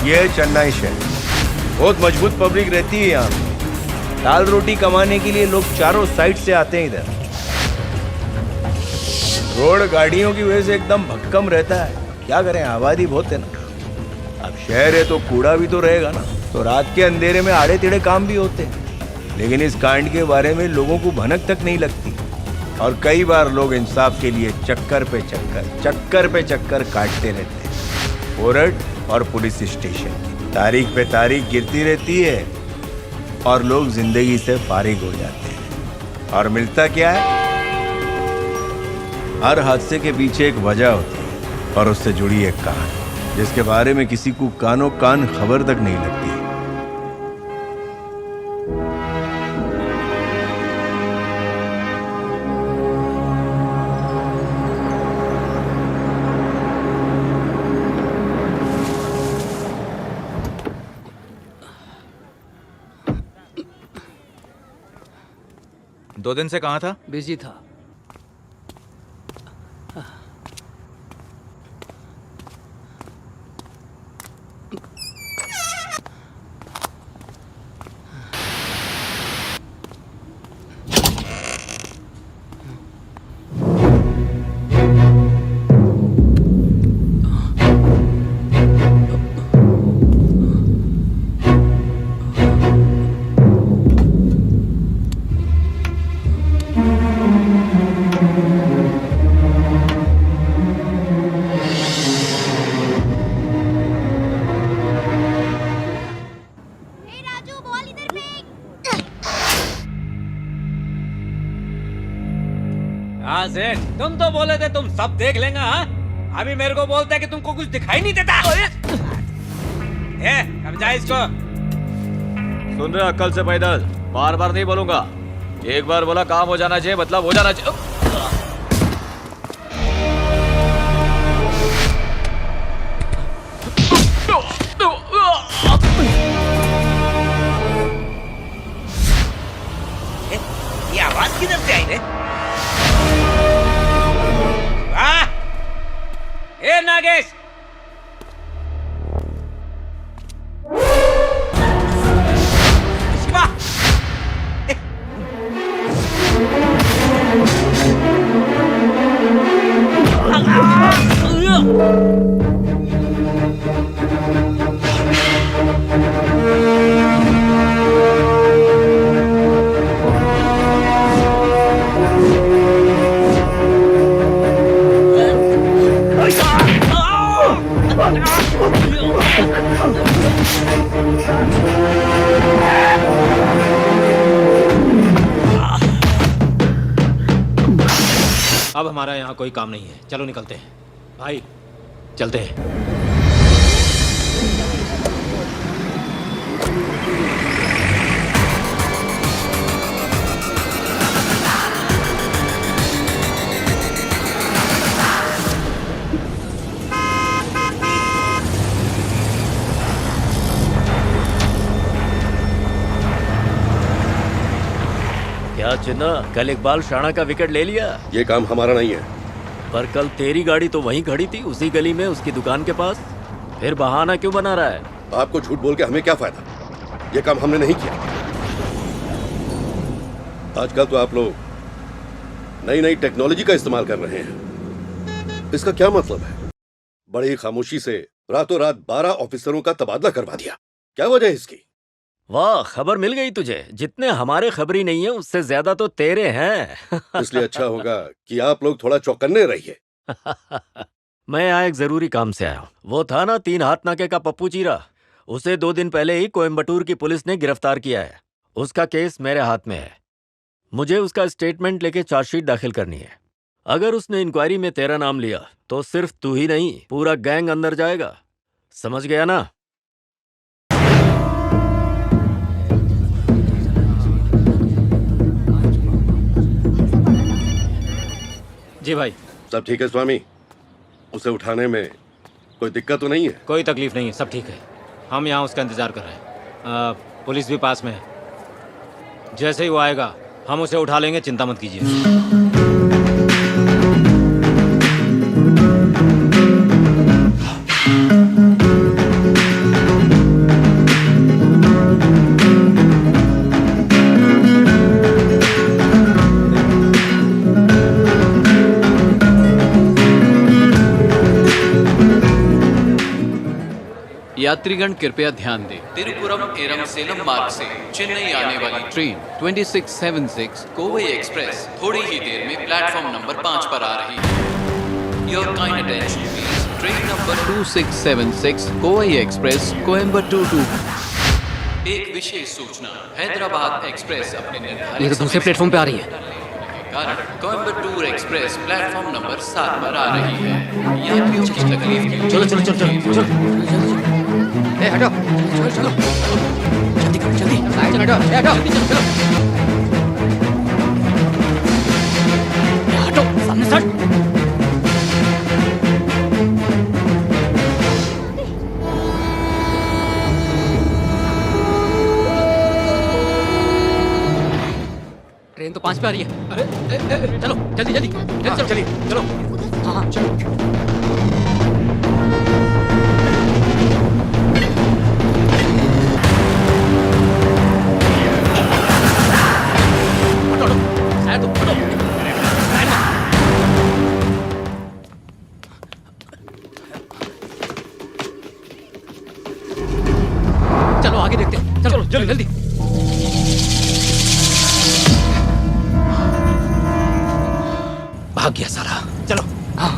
ये है चेन्नई शहर, बहुत मजबूत पब्लिक रहती है यहाँ पे। दाल रोटी कमाने के लिए लोग चारों साइड से आते हैं इधर। रोड गाड़ियों की वजह से एकदम भक्कम रहता है, क्या करें, आबादी बहुत है ना। अब शहर है तो कूड़ा भी तो रहेगा ना, तो रात के अंधेरे में आड़े टेढ़े काम भी होते हैं। लेकिन इस कांड के बारे में लोगों को भनक तक नहीं लगती, और कई बार लोग इंसाफ के लिए चक्कर पे चक्कर काटते रहते हैं। कोर्ट और पुलिस स्टेशन की तारीख पे तारीख गिरती रहती है और लोग जिंदगी से फारिग हो जाते हैं। और मिलता क्या है? हर हादसे के पीछे एक वजह होती है और उससे जुड़ी एक कहानी, जिसके बारे में किसी को कानों कान खबर तक नहीं लगती। दो दिन से कहाँ था? बिजी था। तुम तो बोले थे तुम सब देख लेंगे, हाँ? अभी मेरे को बोलता है कि तुमको कुछ दिखाई नहीं देता। समझा इसको। सुन रहे, अक्ल से पैदल, बार बार नहीं बोलूंगा। एक बार बोला काम हो जाना चाहिए, मतलब हो जाना चाहिए। ये आवाज किधर से आई रे? ए नागेश, शिवा, अब हमारा यहाँ कोई काम नहीं है, चलो निकलते हैं भाई, चलते हैं। क्या चिन्ना, कल इकबाल शाना का विकेट ले लिया? ये काम हमारा नहीं है। पर कल तेरी गाड़ी तो वहीं खड़ी थी, उसी गली में, उसकी दुकान के पास। फिर बहाना क्यों बना रहा है? आपको झूठ बोल के हमें क्या फायदा? ये काम हमने नहीं किया। आजकल तो आप लोग नई नई टेक्नोलॉजी का इस्तेमाल कर रहे हैं। इसका क्या मतलब है? बड़ी खामोशी से रातों रात 12 ऑफिसरों का तबादला करवा दिया, क्या वजह है इसकी? वाह, खबर मिल गई तुझे। जितने हमारे खबरी नहीं है, उससे ज्यादा तो तेरे हैं। इसलिए अच्छा होगा कि आप लोग थोड़ा चौकन्ने रहिए। मैं यहाँ एक जरूरी काम से आया हूँ। वो था ना 3 हाथ नाके का पप्पू चीरा, उसे 2 दिन पहले ही कोयम्बटूर की पुलिस ने गिरफ्तार किया है। उसका केस मेरे हाथ में है। मुझे उसका स्टेटमेंट लेके चार्जशीट दाखिल करनी है। अगर उसने इंक्वायरी में तेरा नाम लिया तो सिर्फ तू ही नहीं, पूरा गैंग अंदर जाएगा। समझ गया ना? जी भाई। सब ठीक है स्वामी? उसे उठाने में कोई दिक्कत तो नहीं है? कोई तकलीफ नहीं है, सब ठीक है। हम यहाँ उसका इंतज़ार कर रहे हैं। पुलिस भी पास में है। जैसे ही वो आएगा हम उसे उठा लेंगे, चिंता मत कीजिए। यात्रीगण कृपया ध्यान दें। तिरुपुरम एवं सेलम मार्ग से चेन्नई आने वाली ट्रेन 2676 कोवई एक्सप्रेस थोड़ी ही देर में प्लेटफॉर्म नंबर 5 पर आ रही है। Your kind attention please. Train number 2676 Kovai express Coimbatore to. एक विशेष सूचना, हैदराबाद एक्सप्रेस अपने निर्धारित ये तो दूसरे प्लेटफॉर्म पे आ रही है। के कारण कोयम्बटूर एक्सप्रेस प्लेटफॉर्म नंबर 7 पर आ रही है। यात्रियों की तकलीफ के लिए चलो चलो चलो चलो चलो। ए हटो, चलो चलो, जल्दी करो, जल्दी साइड हटो, हटो, जल्दी चलो चलो। ए हटो, सामने से हट। ट्रेन तो 5 पे आ रही है। अरे चलो जल्दी जल्दी जल्दी चलो, चलिए चलो। हाँ हाँ चलो। हटो, हटो, साइड दो, हटो। साइड में। चलो आगे देखते हैं, चलो जल्दी जल्दी। भाग गया साला। चलो। हाँ।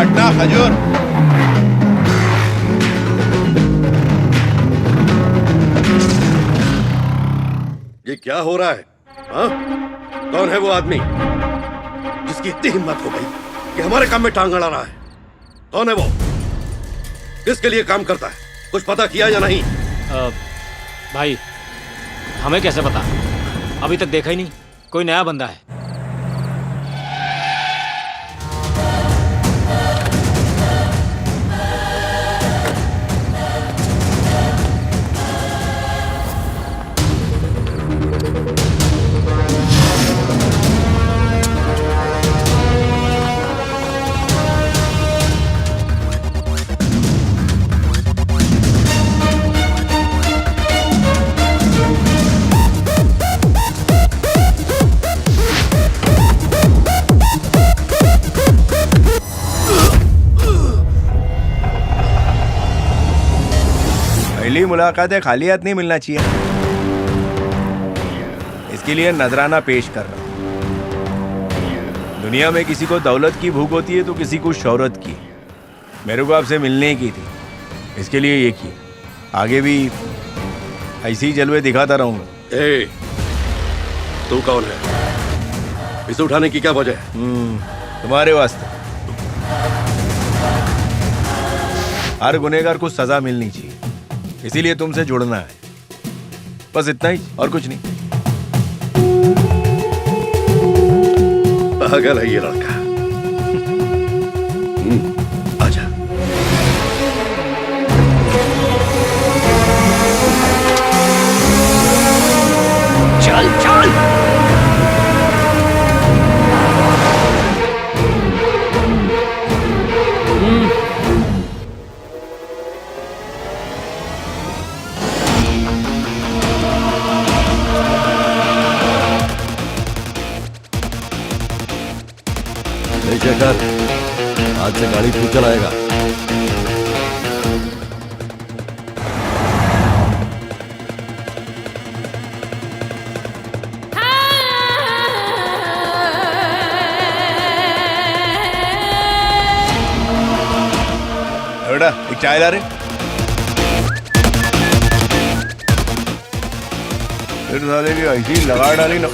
अड्डा खजूर। ये क्या हो रहा है? हाँ? कौन है वो आदमी जिसकी इतनी हिम्मत हो गई कि हमारे काम में टांग अड़ा रहा है? कौन है वो? किसके लिए काम करता है? कुछ पता किया या नहीं? भाई हमें कैसे पता, अभी तक देखा ही नहीं। कोई नया बंदा है। पहली मुलाकात है, खाली हाथ नहीं मिलना चाहिए। इसके लिए नजराना पेश कर रहा हूं। दुनिया में किसी को दौलत की भूख होती है तो किसी को शौहरत की। मेरे को आपसे मिलने की थी, इसके लिए ये की। आगे भी ऐसे ही जलवे दिखाता रहूंगा। ए, तू कौन है? इसे उठाने की क्या वजह है? तुम्हारे वास्ते। हर गुनहगार को सजा मिलनी चाहिए, इसीलिए तुमसे जुड़ना है। बस इतना ही और कुछ नहीं। पागल है ये लड़का। आजा। चल चल। शेखर, आज से गाड़ी तू चलाएगा। बेटा एक चाय ला रहे। फिर साले की ऐसी लगा डाली ना।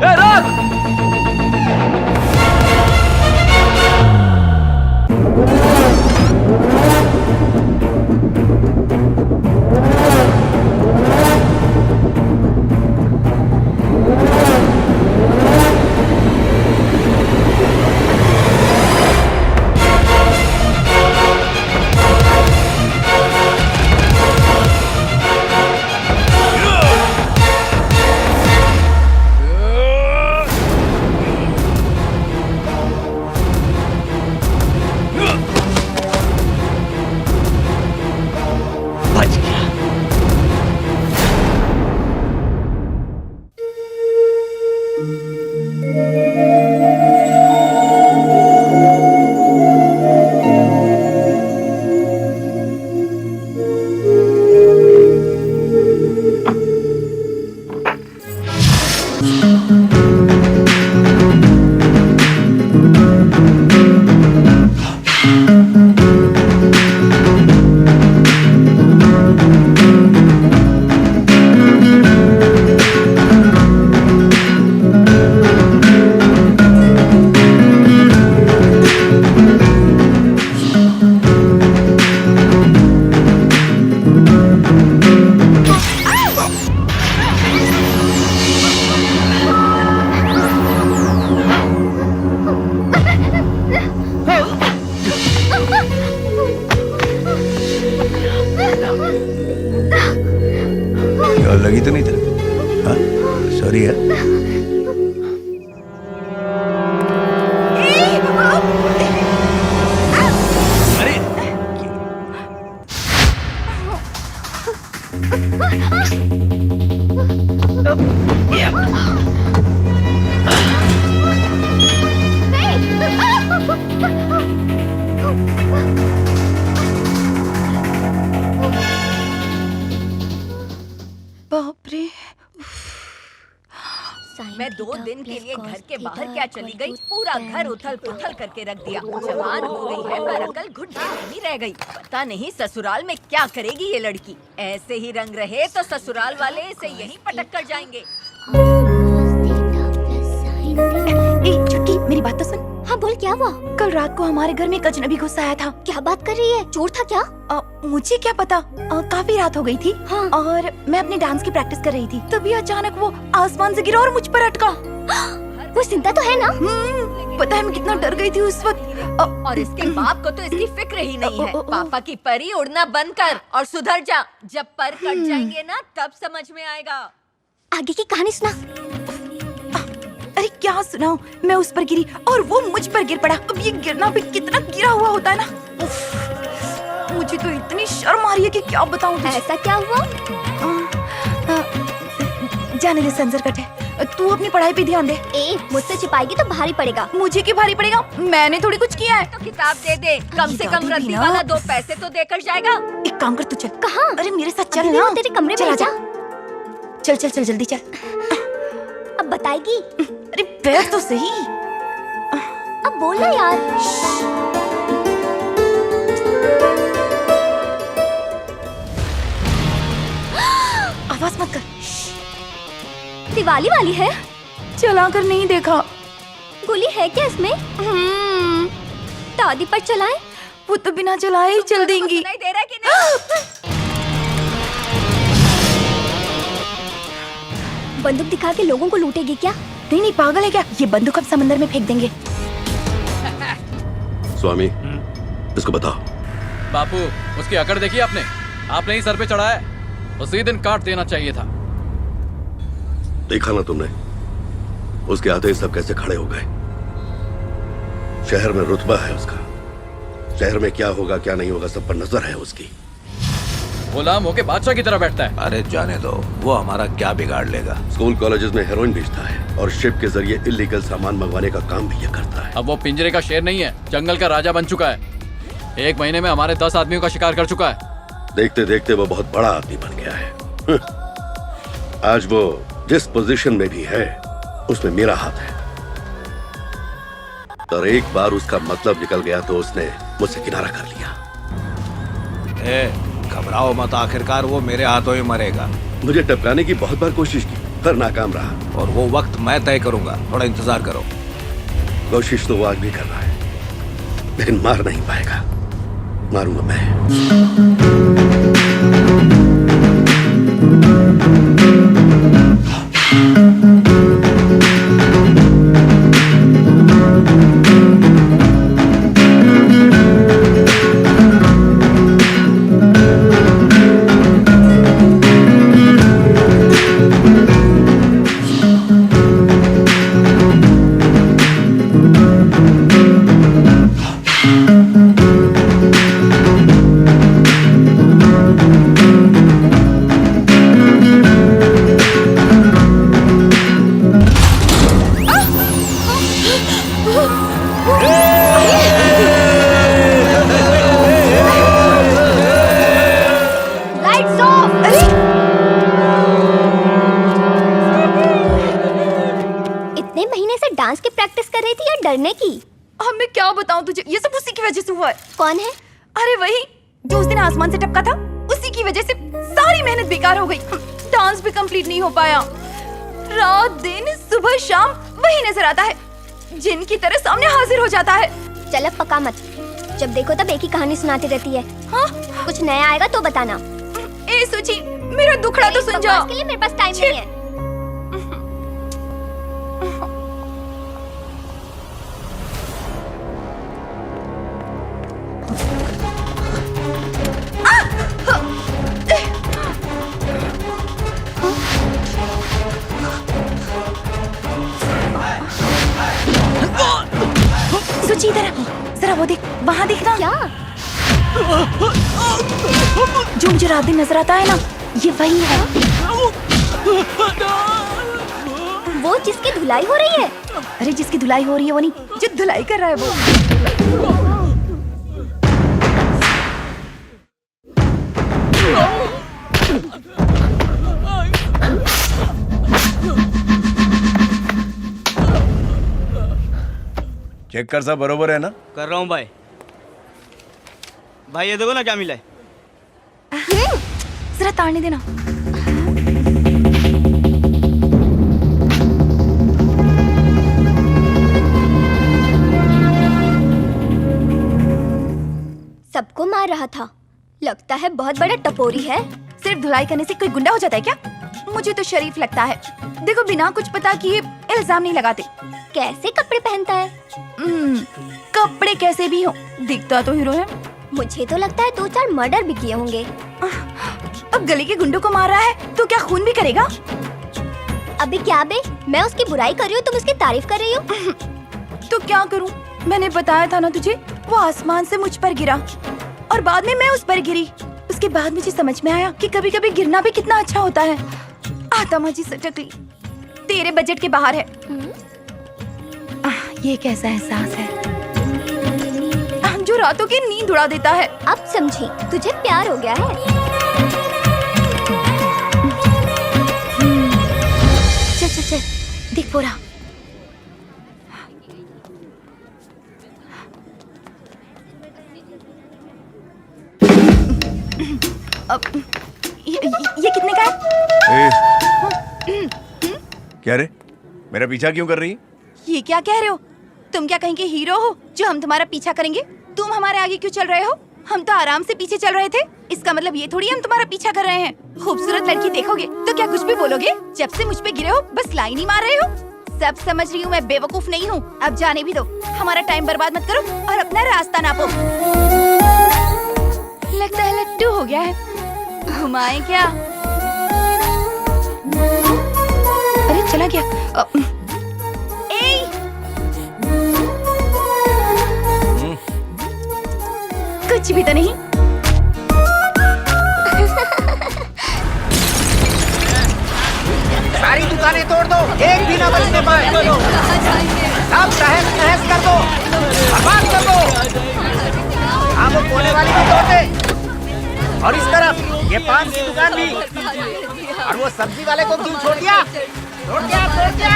अरे रोक। 2 दिन के लिए घर के बाहर क्या चली गई, पूरा घर उथल पुथल करके रख दिया। जवान हो गई है पर अकल घुटने में ही रह गई। पता नहीं ससुराल में क्या करेगी ये लड़की। ऐसे ही रंग रहे तो ससुराल वाले इसे यहीं पटक कर जाएंगे। छुटकी, मेरी बात तो सुन। हाँ बोल, क्या हुआ? कल रात को हमारे घर में एक अजनबी घुस आया था। क्या बात कर रही है? चोर था क्या? मुझे क्या पता। काफी रात हो गई थी। हाँ। और मैं अपने डांस की प्रैक्टिस कर रही थी, तभी अचानक वो आसमान से गिरा और मुझ पर अटका। वो जिंदा तो है ना? पता है मैं कितना डर गई थी उस वक्त। और इसके बाप को तो इसकी फिक्र ही नहीं है। पापा की परी उड़ना बंद कर और सुधर जा। जब पर कट जाएंगे ना तब समझ में आएगा। आगे की कहानी सुना। अरे क्या सुनाऊं, मैं उस पर गिरी और वो मुझ पर गिर पड़ा। अब ये गिरना भी कितना गिरा हुआ होता है ना। मुझे तो इतनी शर्म आ रही है कि क्या बताऊं तुझे। ऐसा क्या हुआ? जाने दे, संजर है। तू अपनी पढ़ाई पे ध्यान दे। मुझसे छिपाएगी तो भारी पड़ेगा। मुझे क्यों भारी पड़ेगा? मैंने थोड़ी कुछ किया है। तो किताब दे दे, कम से कम रद्दी वाला 2 पैसे तो देकर जाएगा। एक काम कर, तू चल। कहाँ? अरे मेरे साथ चल ना। ना। तेरे कमरे में जा। चल चल चल जल्दी चल। अब बताएगी? अरे बैठ तो सही। अब बोल ना यार। आवाज मत कर। दिवाली वाली है। चला कर नहीं देखा। गोली है क्या इसमें? दादी पर चलाएं? वो तो बिना चलाए ही चल देंगी। नहीं दे रहा कि नहीं? बंदूक दिखा के लोगों को लूटेगी क्या? नहीं नहीं, पागल है क्या? ये बंदूक हम समंदर में फेंक देंगे। स्वामी, इसको बताओ। बापू, उसकी अकड़ देखी आपने ही सर पे चढ़ाया है। उसी दिन काट देना चाहिए था। देखा ना तुमने, उसके आते ही सब कैसे खड़े हो गए। शहर में रुतबा है उसका। शहर में क्या होगा क्या नहीं होगा सब पर नजर है उसकी। गुलाम होके बादशाह की तरह बैठता है। अरे जाने दो, वो हमारा क्या बिगाड़ लेगा। स्कूल कॉलेजेस में हेरोइन बेचता है और शिप के जरिए इलीगल सामान मंगवाने का काम भी ये करता है। अब वो पिंजरे का शेर नहीं है, जंगल का राजा बन चुका है। 1 महीने में हमारे 10 आदमियों का शिकार कर चुका है। देखते देखते वो बहुत बड़ा आदमी बन गया है। आज वो जिस पोजीशन में भी है उसमें मेरा हाथ है। और एक बार उसका मतलब निकल गया तो उसने मुझसे किनारा कर लिया। घबराओ मत, आखिरकार वो मेरे हाथों ही मरेगा। मुझे टपकाने की बहुत बार कोशिश की पर नाकाम रहा। और वो वक्त मैं तय करूंगा, थोड़ा इंतजार करो। कोशिश तो वो आज भी कर रहा है लेकिन मार नहीं पाएगा। मारूंगा मैं। डांस की प्रैक्टिस कर रही थी या डरने की? अब मैं क्या बताऊं तुझे, ये सब उसी की वजह से हुआ है। कौन है? अरे वही जो उस दिन आसमान से टपका था, उसी की वजह से सारी मेहनत बेकार हो गई। डांस भी कंप्लीट नहीं हो पाया। रात दिन सुबह शाम वही नजर आता है, जिन की तरह सामने हाजिर हो जाता है। चल अब पका मत, जब देखो तब एक ही कहानी सुनाती रहती है। हाँ? कुछ नया आएगा तो बताना। ए सुची, मेरा दुखड़ा तो सुन जा। के लिए मेरे पास टाइम नहीं है। सुची इधर जरा, वो देख, वहाँ देखना। क्या? जो मुझे रात दिन नजर आता है ना, ये वही है। वो जिसकी धुलाई हो रही है? अरे जिसकी धुलाई हो रही है वो नहीं, जो धुलाई कर रहा है वो। चेक कर, सब बरोबर है ना? कर रहा हूँ भाई। भाई ये देखो ना क्या मिला है। जरा ताड़ने देना। सबको मार रहा था, लगता है बहुत बड़ा टपोरी है। सिर्फ धुलाई करने से कोई गुंडा हो जाता है क्या? मुझे तो शरीफ लगता है। देखो, बिना कुछ पता किए इल्जाम नहीं लगाते। कैसे कपड़े पहनता है? कपड़े कैसे भी हो, दिखता तो हीरो है। मुझे तो लगता है 2-4 मर्डर भी किए होंगे। अब गली के गुंडों को मार रहा है तो क्या खून भी करेगा? अबे क्या बे, मैं उसकी बुराई कर रही हूँ, तुम उसकी तारीफ कर रही हो। तो क्या करूं? मैंने बताया था ना तुझे, वो आसमान से मुझ पर गिरा और बाद में मैं उस पर गिरी। उसके बाद मुझे समझ में आया कि कभी कभी गिरना भी कितना अच्छा होता है। आत्मा जी सटकली, तेरे बजट के बाहर है। ये कैसा एहसास है जो रातों की नींद उड़ा देता है। अब समझी, तुझे प्यार हो गया है। चल चल चल, देख पूरा। अब ये कितने का है? क्या रे, मेरा पीछा क्यों कर रही है? ये क्या कह रहे हो? तुम क्या कहीं के हीरो हो जो हम तुम्हारा पीछा करेंगे? तुम हमारे आगे क्यों चल रहे हो? हम तो आराम से पीछे चल रहे थे। इसका मतलब ये थोड़ी हम तुम्हारा पीछा कर रहे हैं। खूबसूरत लड़की देखोगे तो क्या कुछ भी बोलोगे? जब से मुझ पे गिरे हो बस लाइन ही मार रहे हो। सब समझ रही हूँ, मैं बेवकूफ नहीं हूँ। अब जाने भी दो, हमारा टाइम बर्बाद मत करो और अपना रास्ता नापो। लगता है लट्टू हो गया है। घुमाए क्या? अरे चला गया। कुछ भी तो नहीं। सारी दुकानें तोड़ दो, एक भी ना बचने पाए। सब तहस नहस कर दो, बर्बाद कर दो। हाँ, वो कोने वाली भी तोड़ दे। और इस तरफ ये पान की दुकान भी। और वो सब्जी वाले को क्यों छोड़ दिया? छोड़ दिया, छोड़ दिया।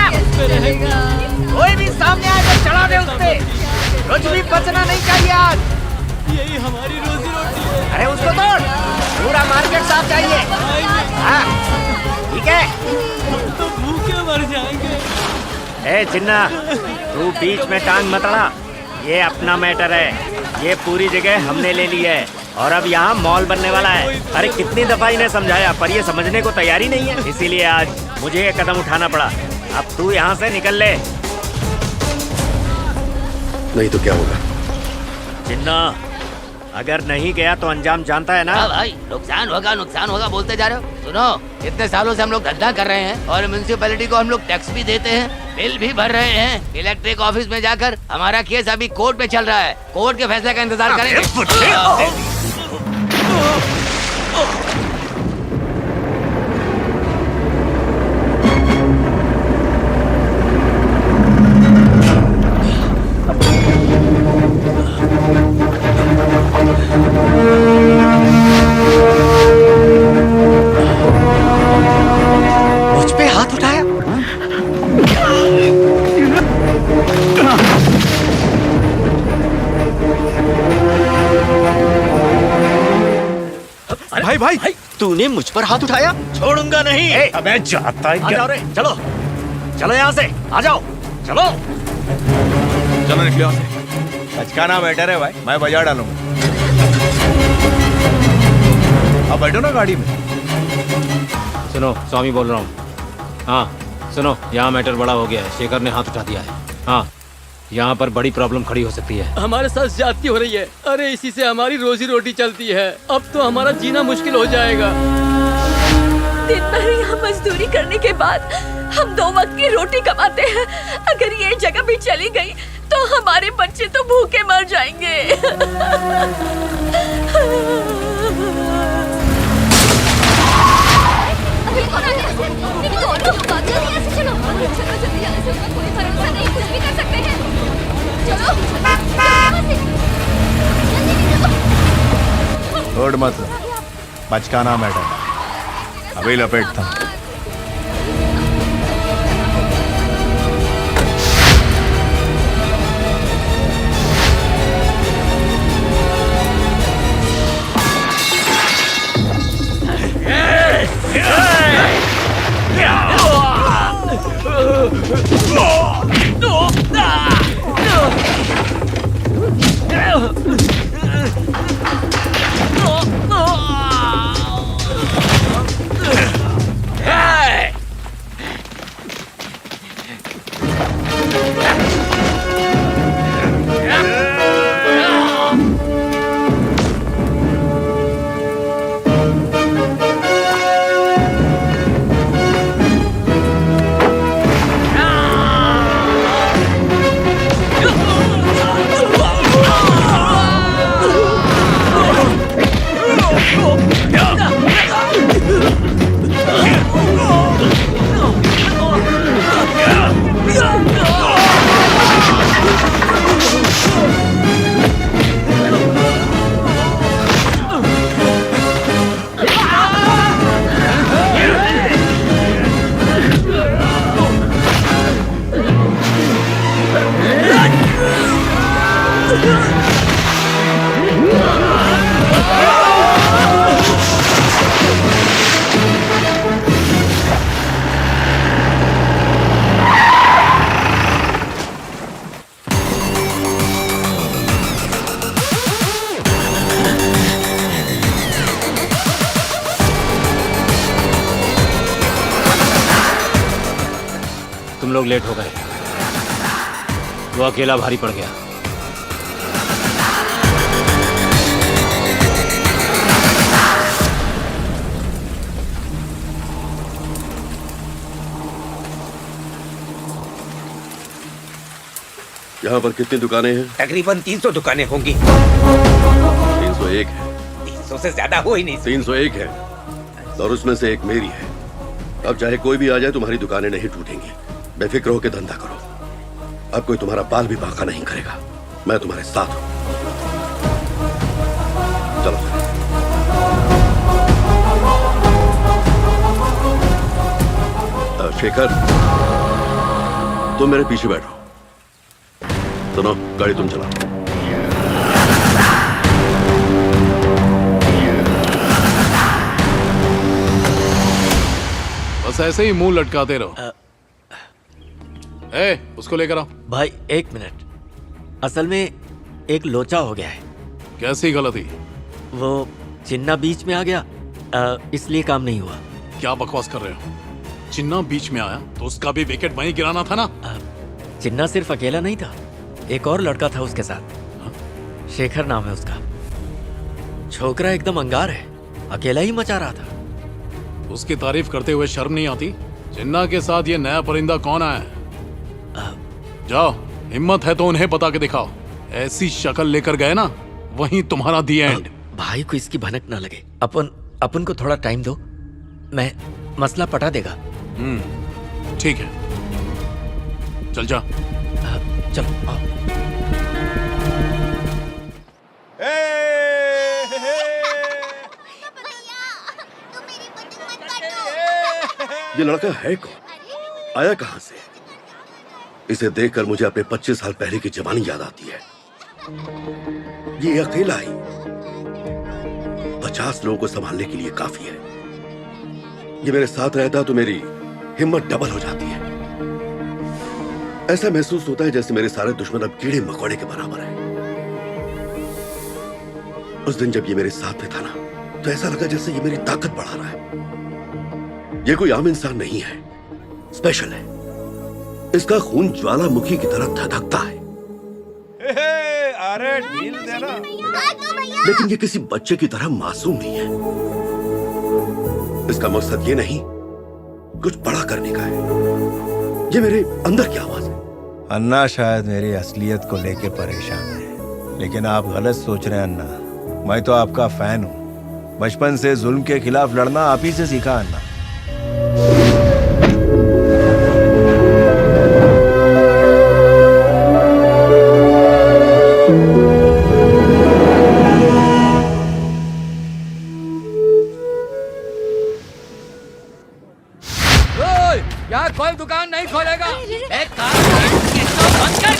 कोई भी सामने आए तो चढ़ा दे उस पे। कुछ भी बचना नहीं चाहिए आज। यही हमारी रोजी रोटी है। अरे उसको तोड़, पूरा मार्केट साफ चाहिए। हाँ, ठीक है। हम तो भूखे मर जाएंगे। ए चिन्ना, तू बीच में टांग मत अड़ा। ये अपना मैटर है। ये पूरी जगह हमने ले ली है और अब यहाँ मॉल बनने वाला है। अरे कितनी दफा इन्हें समझाया पर ये समझने को तैयारी नहीं है। इसीलिए आज मुझे ये कदम उठाना पड़ा। अब तू यहाँ से निकल ले। नहीं तो क्या होगा? चिन्ना, अगर नहीं गया तो अंजाम जानता है ना? हाँ भाई, नुकसान होगा बोलते जा रहे हो। सुनो, इतने सालों से हम लोग धंधा कर रहे हैं और म्युनिसिपैलिटी को हम लोग टैक्स भी देते हैं, बिल भी भर रहे हैं। इलेक्ट्रिक ऑफिस में जाकर हमारा केस अभी कोर्ट में चल रहा है। कोर्ट के फैसले का इंतजार करेंगे। मुझ पे हाथ उठाया। भाई भाई, तूने मुझ पर हाथ उठाया? छोड़ूंगा नहीं। अबे जाता है क्या? चलो चलो यहाँ से, आ जाओ, चलो चलो निकलो यहाँ से। बचकाना बेटर है भाई, मैं बजा डालूंगा। अब बैठो ना गाड़ी में। सुनो, स्वामी बोल रहा हूँ। हाँ सुनो, यहाँ मैटर बड़ा हो गया है। शेखर ने हाथ उठा दिया है। हाँ, यहाँ पर बड़ी प्रॉब्लम खड़ी हो सकती है। हमारे साथ ज्यादती हो रही है। अरे इसी से हमारी रोजी रोटी चलती है। अब तो हमारा जीना मुश्किल हो जाएगा। दिन भर यहाँ मजदूरी करने के बाद हम 2 वक्त की रोटी कमाते हैं। अगर ये जगह भी चली गई तो हमारे बच्चे तो भूखे मर जाएंगे। छोड़ मत, बचकाना मैडम, अभी लपेटता हूं। तुम लोग लेट हो गए। वो अकेला भारी पड़ गया। यहाँ पर कितनी दुकानें हैं? तकरीबन 300 दुकानें होंगी। 301 है। 300 से ज्यादा हो ही नहीं। 301 है और उसमें से एक मेरी है। अब चाहे कोई भी आ जाए तुम्हारी दुकानें नहीं टूटेंगी। बेफिक्र होकर धंधा करो। अब कोई तुम्हारा बाल भी बांका नहीं करेगा। मैं तुम्हारे साथ हूं। चलो शेखर, तुम मेरे पीछे बैठो। सुनो, गाड़ी तुम चलाओ। बस ऐसे ही मुंह लटकाते रहो। उसको लेकर आओ। भाई एक मिनट, असल में एक लोचा हो गया है। कैसी गलती? वो चिन्ना बीच में आ गया, इसलिए काम नहीं हुआ। क्या बकवास कर रहे हो? चिन्ना बीच में आया तो उसका भी विकेट वहीं गिराना था ना। चिन्ना सिर्फ अकेला नहीं था, एक और लड़का था उसके साथ। शेखर नाम है उसका। छोकरा एकदम अंगार है, अकेला ही मचा रहा था। उसकी तारीफ करते हुए शर्म नहीं आती? चिन्ना के साथ ये नया परिंदा कौन आया है? जाओ, हिम्मत है तो उन्हें बता के दिखाओ। ऐसी शक्ल लेकर गए ना, वहीं तुम्हारा दी एंड। भाई को इसकी भनक ना लगे। अपन को थोड़ा टाइम दो, मैं मसला पटा देगा। ठीक है, चल जा। चलो आओ। ये लड़का है कौन? आया कहां से? इसे देखकर मुझे अपने 25 साल पहले की जवानी याद आती है। ये अकेला ही 50 लोगों को संभालने के लिए काफी है। ये मेरे साथ रहता तो मेरी हिम्मत डबल हो जाती है। ऐसा महसूस होता है जैसे मेरे सारे दुश्मन अब कीड़े मकोड़े के बराबर हैं। उस दिन जब ये मेरे साथ में था ना, तो ऐसा लगा जैसे ये मेरी ताकत बढ़ा रहा है। ये कोई आम इंसान नहीं है, स्पेशल है। इसका खून ज्वालामुखी की तरह धधकता है। अरे ढील देना। लेकिन ये किसी बच्चे की तरह मासूम नहीं है। इसका मकसद ये नहीं, कुछ बड़ा करने का है। ये मेरे अंदर की आवाज है। अन्ना शायद मेरी असलियत को लेके परेशान है, लेकिन आप गलत सोच रहे हैं अन्ना। मैं तो आपका फैन हूँ। बचपन से जुल्म के खिलाफ लड़ना आप ही से सीखा अन्ना। यहाँ कोई दुकान नहीं खोलेगा। एक काम बंद कर।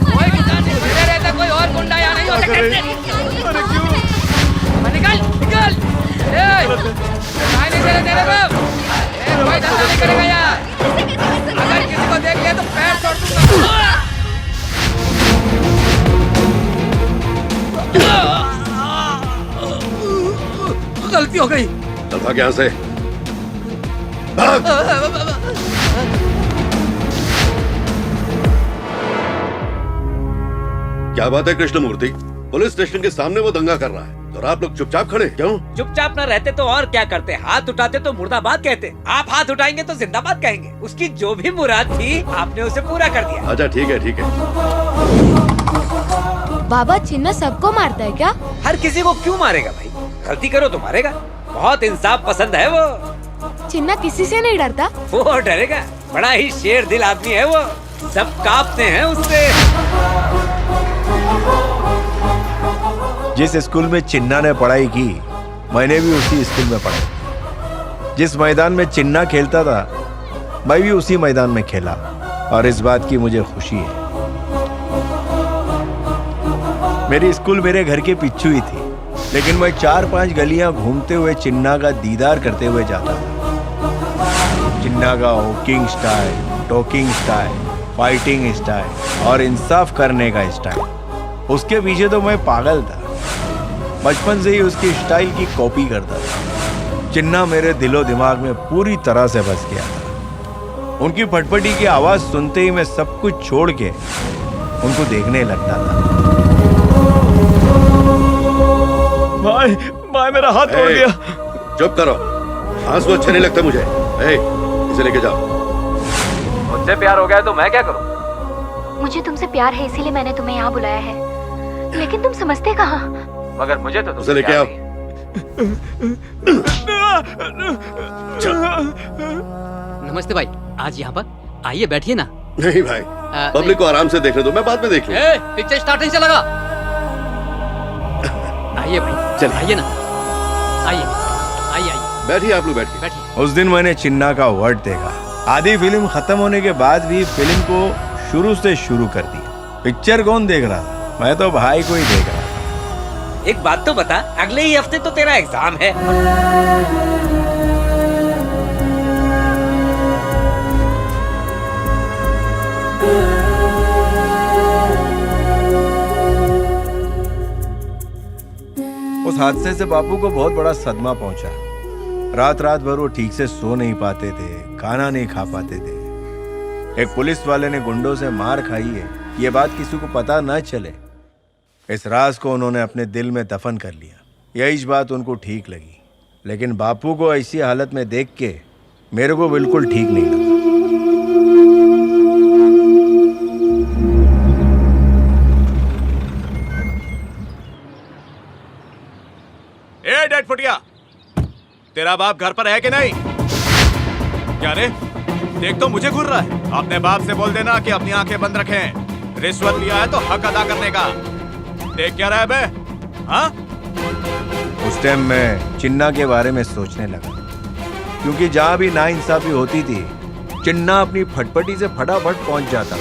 कोई दुकान नहीं खुले रहता, कोई और गुंडा यहाँ नहीं हो सकता। निकल निकल। नहीं तेरे तेरे बाप। कोई धंधा नहीं करेगा यहाँ। अगर किसी को देख लिया तो पैर तोड़ दूंगा। गलती हो गई। चल भाग यहाँ से। क्या बात है कृष्णमूर्ति? पुलिस स्टेशन के सामने वो दंगा कर रहा है और आप लोग चुपचाप खड़े क्यों? चुपचाप न रहते तो और क्या करते? हाथ उठाते तो मुर्दाबाद कहते। आप हाथ उठाएंगे तो जिंदाबाद कहेंगे। उसकी जो भी मुराद थी आपने उसे पूरा कर दिया। अच्छा ठीक है ठीक है। बाबा, चिन्ना सबको मारता है क्या? हर किसी को क्यों मारेगा भाई? गलती करो तो मारेगा। बहुत इंसाफ पसंद है वो। चिन्ना किसी से नहीं डरता? वो डरेगा? बड़ा ही शेर दिल आदमी है वो। सब कांपते हैं उससे। जिस स्कूल में चिन्ना ने पढ़ाई की, मैंने भी उसी स्कूल में पढ़ा। जिस मैदान में चिन्ना खेलता था, मैं भी उसी मैदान में खेला, और इस बात की मुझे खुशी है। मेरी स्कूल मेरे घर के पीछू ही थी, लेकिन मैं 4-5 गलियां घूमते हुए चिन्ना का दीदार करते हुए जाता था। चिन्ना का walking style, talking style, fighting style और इंसाफ करने का स्टाइल, उसके पीछे तो मैं पागल था। बचपन से ही उसकी स्टाइल की कॉपी करता था। चिन्ना मेरे दिलो दिमाग में पूरी तरह से बस गया था। उनकी फटफटी की आवाज सुनते ही मैं सब कुछ छोड़ के उनको देखने लगता था। भाई मेरा हाथ तोड़ दिया। चुप करो, आंसू अच्छे नहीं लगते मुझे। इसे लेके जाओ। मुझसे प्यार हो गया तो मैं क्या करूं? मुझे तुमसे प्यार है, इसीलिए मैंने तुम्हें यहाँ बुलाया है, लेकिन तुम समझते कहाँ? मगर मुझे तो उसे लेके आओ। नमस्ते भाई, आज यहाँ पर आइए, बैठिए ना। नहीं भाई, पब्लिक को आराम से देखने दो, मैं बाद में देख लूंगा। पिक्चर स्टार्ट नहीं चलेगा। आइए भाई, चल आइए ना, आइए आइए आइए, बैठिए आप लोग, बैठिए बैठिए। उस दिन मैंने चिन्ना का वर्ड देखा। आधी फिल्म खत्म होने के बाद भी फिल्म को शुरू से शुरू कर दिया। पिक्चर कौन देख रहा था? मैं तो भाई को ही देख रहा था। एक बात तो बता, अगले ही हफ्ते तो तेरा एग्जाम है। उस हादसे से बापू को बहुत बड़ा सदमा पहुंचा। रात रात भर वो ठीक से सो नहीं पाते थे, खाना नहीं खा पाते थे। एक पुलिस वाले ने गुंडों से मार खाई है, ये बात किसी को पता न चले, इस राज को उन्होंने अपने दिल में दफन कर लिया। यही बात उनको ठीक लगी, लेकिन बापू को ऐसी हालत में देख के मेरे को बिल्कुल ठीक नहीं लगा। ए डेड फुटिया, तेरा बाप घर पर है कि नहीं? क्या रे, देख तो मुझे घूर रहा है। अपने बाप से बोल देना कि अपनी आंखें बंद रखें। रिश्वत लिया है तो हक अदा करने का। देख क्या रहा है बे? हाँ? उस टाइम मैं चिन्ना के बारे में सोचने लगा, क्योंकि जहां भी नाइंसाफी होती थी, चिन्ना अपनी फटफटी से फटाफट पहुंच जाता।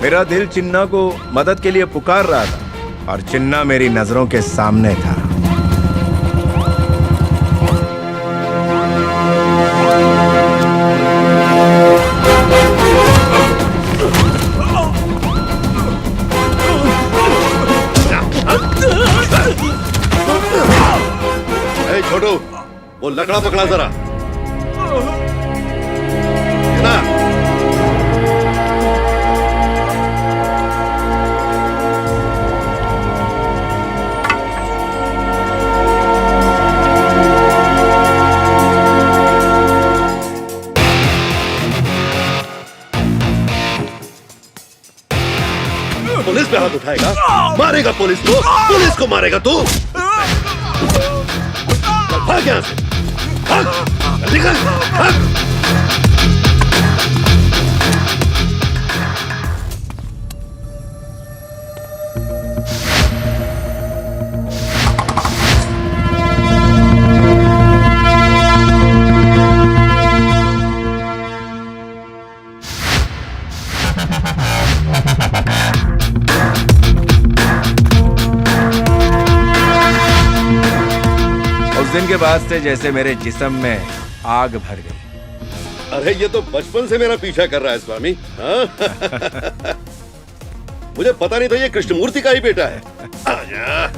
मेरा दिल चिन्ना को मदद के लिए पुकार रहा था और चिन्ना मेरी नजरों के सामने था। छोटू, वो लकड़ा पकड़ा जरा। ना पुलिस पे हाथ उठाएगा? मारेगा पुलिस को मारेगा तू? भाग यहाँ से, भाग, निकल, भाग। दिन के बाद से जैसे मेरे जिस्म में आग भर गई। अरे ये तो बचपन से मेरा पीछा कर रहा है स्वामी। हाँ? मुझे पता नहीं था ये कृष्णमूर्ति का ही बेटा है। आजा।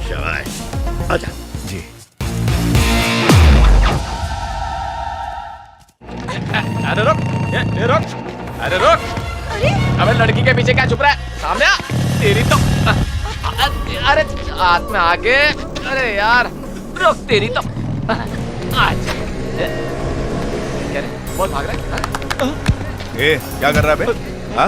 शाबाश, आजा। जी। अरे रुक, ये रुक, अरे रुक। अबे लड़की के पीछे क्या छुप रहा है? सामने आ, तेरी तो अरे हाथ में आगे। अरे यार रुक, तेरी तो आजा। क्या रे, बहुत भाग रहा है? ए, क्या कर रहा है बे? हाँ?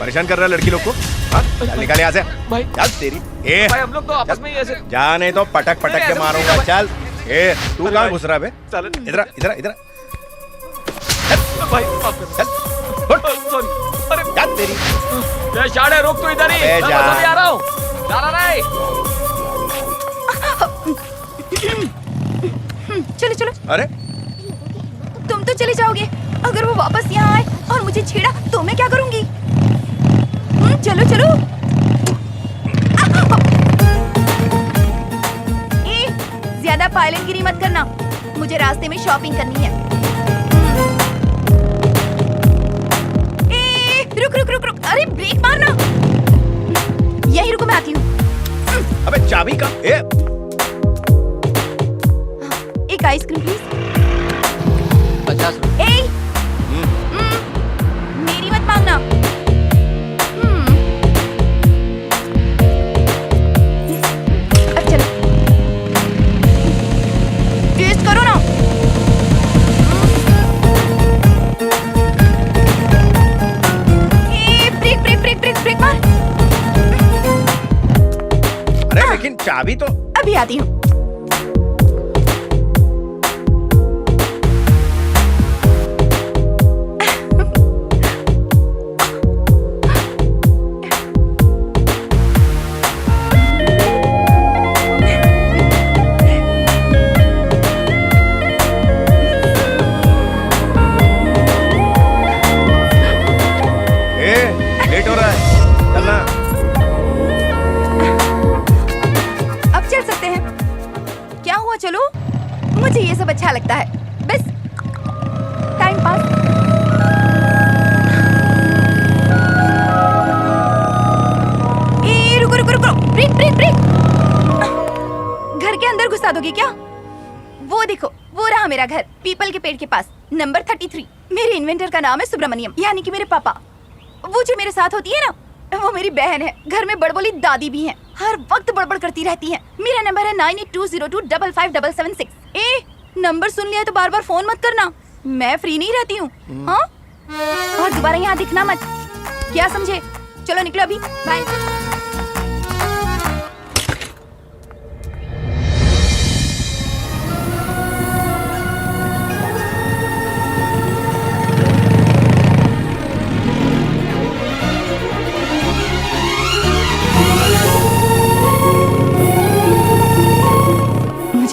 परेशान कर रहा है लड़की लोग को? हाँ? चल निकाल यहाँ से। भाई चल तेरी। ए, भाई हम लोग तो आपस में ही ऐसे। जा नहीं तो पटक पटक के मारूंगा। चल। ए, तू कहाँ घुस रहा है बे? चल इधर इधर इधर। भाई सॉरी। अरे चल तेरी। ये शाड़े रुक, तू इधर ही। अबे जा। मैं आ रहा हूँ। जा रहा नहीं। चलो चलो। अरे तुम तो चले जाओगे, अगर वो वापस यहाँ आए और मुझे छेड़ा तो मैं क्या करूंगी? चलो चलो। रास्ते में शॉपिंग करनी है। रुक रुक रुक रुक, अरे ब्रेक मारना। यही रुको, मैं आती हूँ। अबे चाबी का एक आइसक्रीम प्लीज। 50 रुपए। ए मेरी मत मांगना। अब चलो टेस्ट करो ना। Break break break break break मार। अरे लेकिन चाबी तो अभी आती हूँ। लेट हो रहा है, चलना। अब चल सकते हैं। क्या हुआ, चलो। मुझे ये सब अच्छा लगता है, बस टाइम पास। रुको रुको रुको, ब्रेक ब्रेक ब्रेक। घर के अंदर घुसा दोगे क्या? वो देखो, वो रहा मेरा घर, पीपल के पेड़ के पास, नंबर 33। मेरे इन्वेंटर का नाम है सुब्रमण्यम, यानी कि मेरे पापा। वो जो मेरे साथ होती है ना, वो मेरी बहन है। घर में बड़बोली दादी भी है, हर वक्त बड़बड़ करती रहती है। मेरा नंबर है 9820255776। नंबर सुन लिया तो बार बार फोन मत करना, मैं फ्री नहीं रहती हूँ। हाँ, और दोबारा यहाँ दिखना मत, क्या समझे? चलो निकलो अभी, बाय।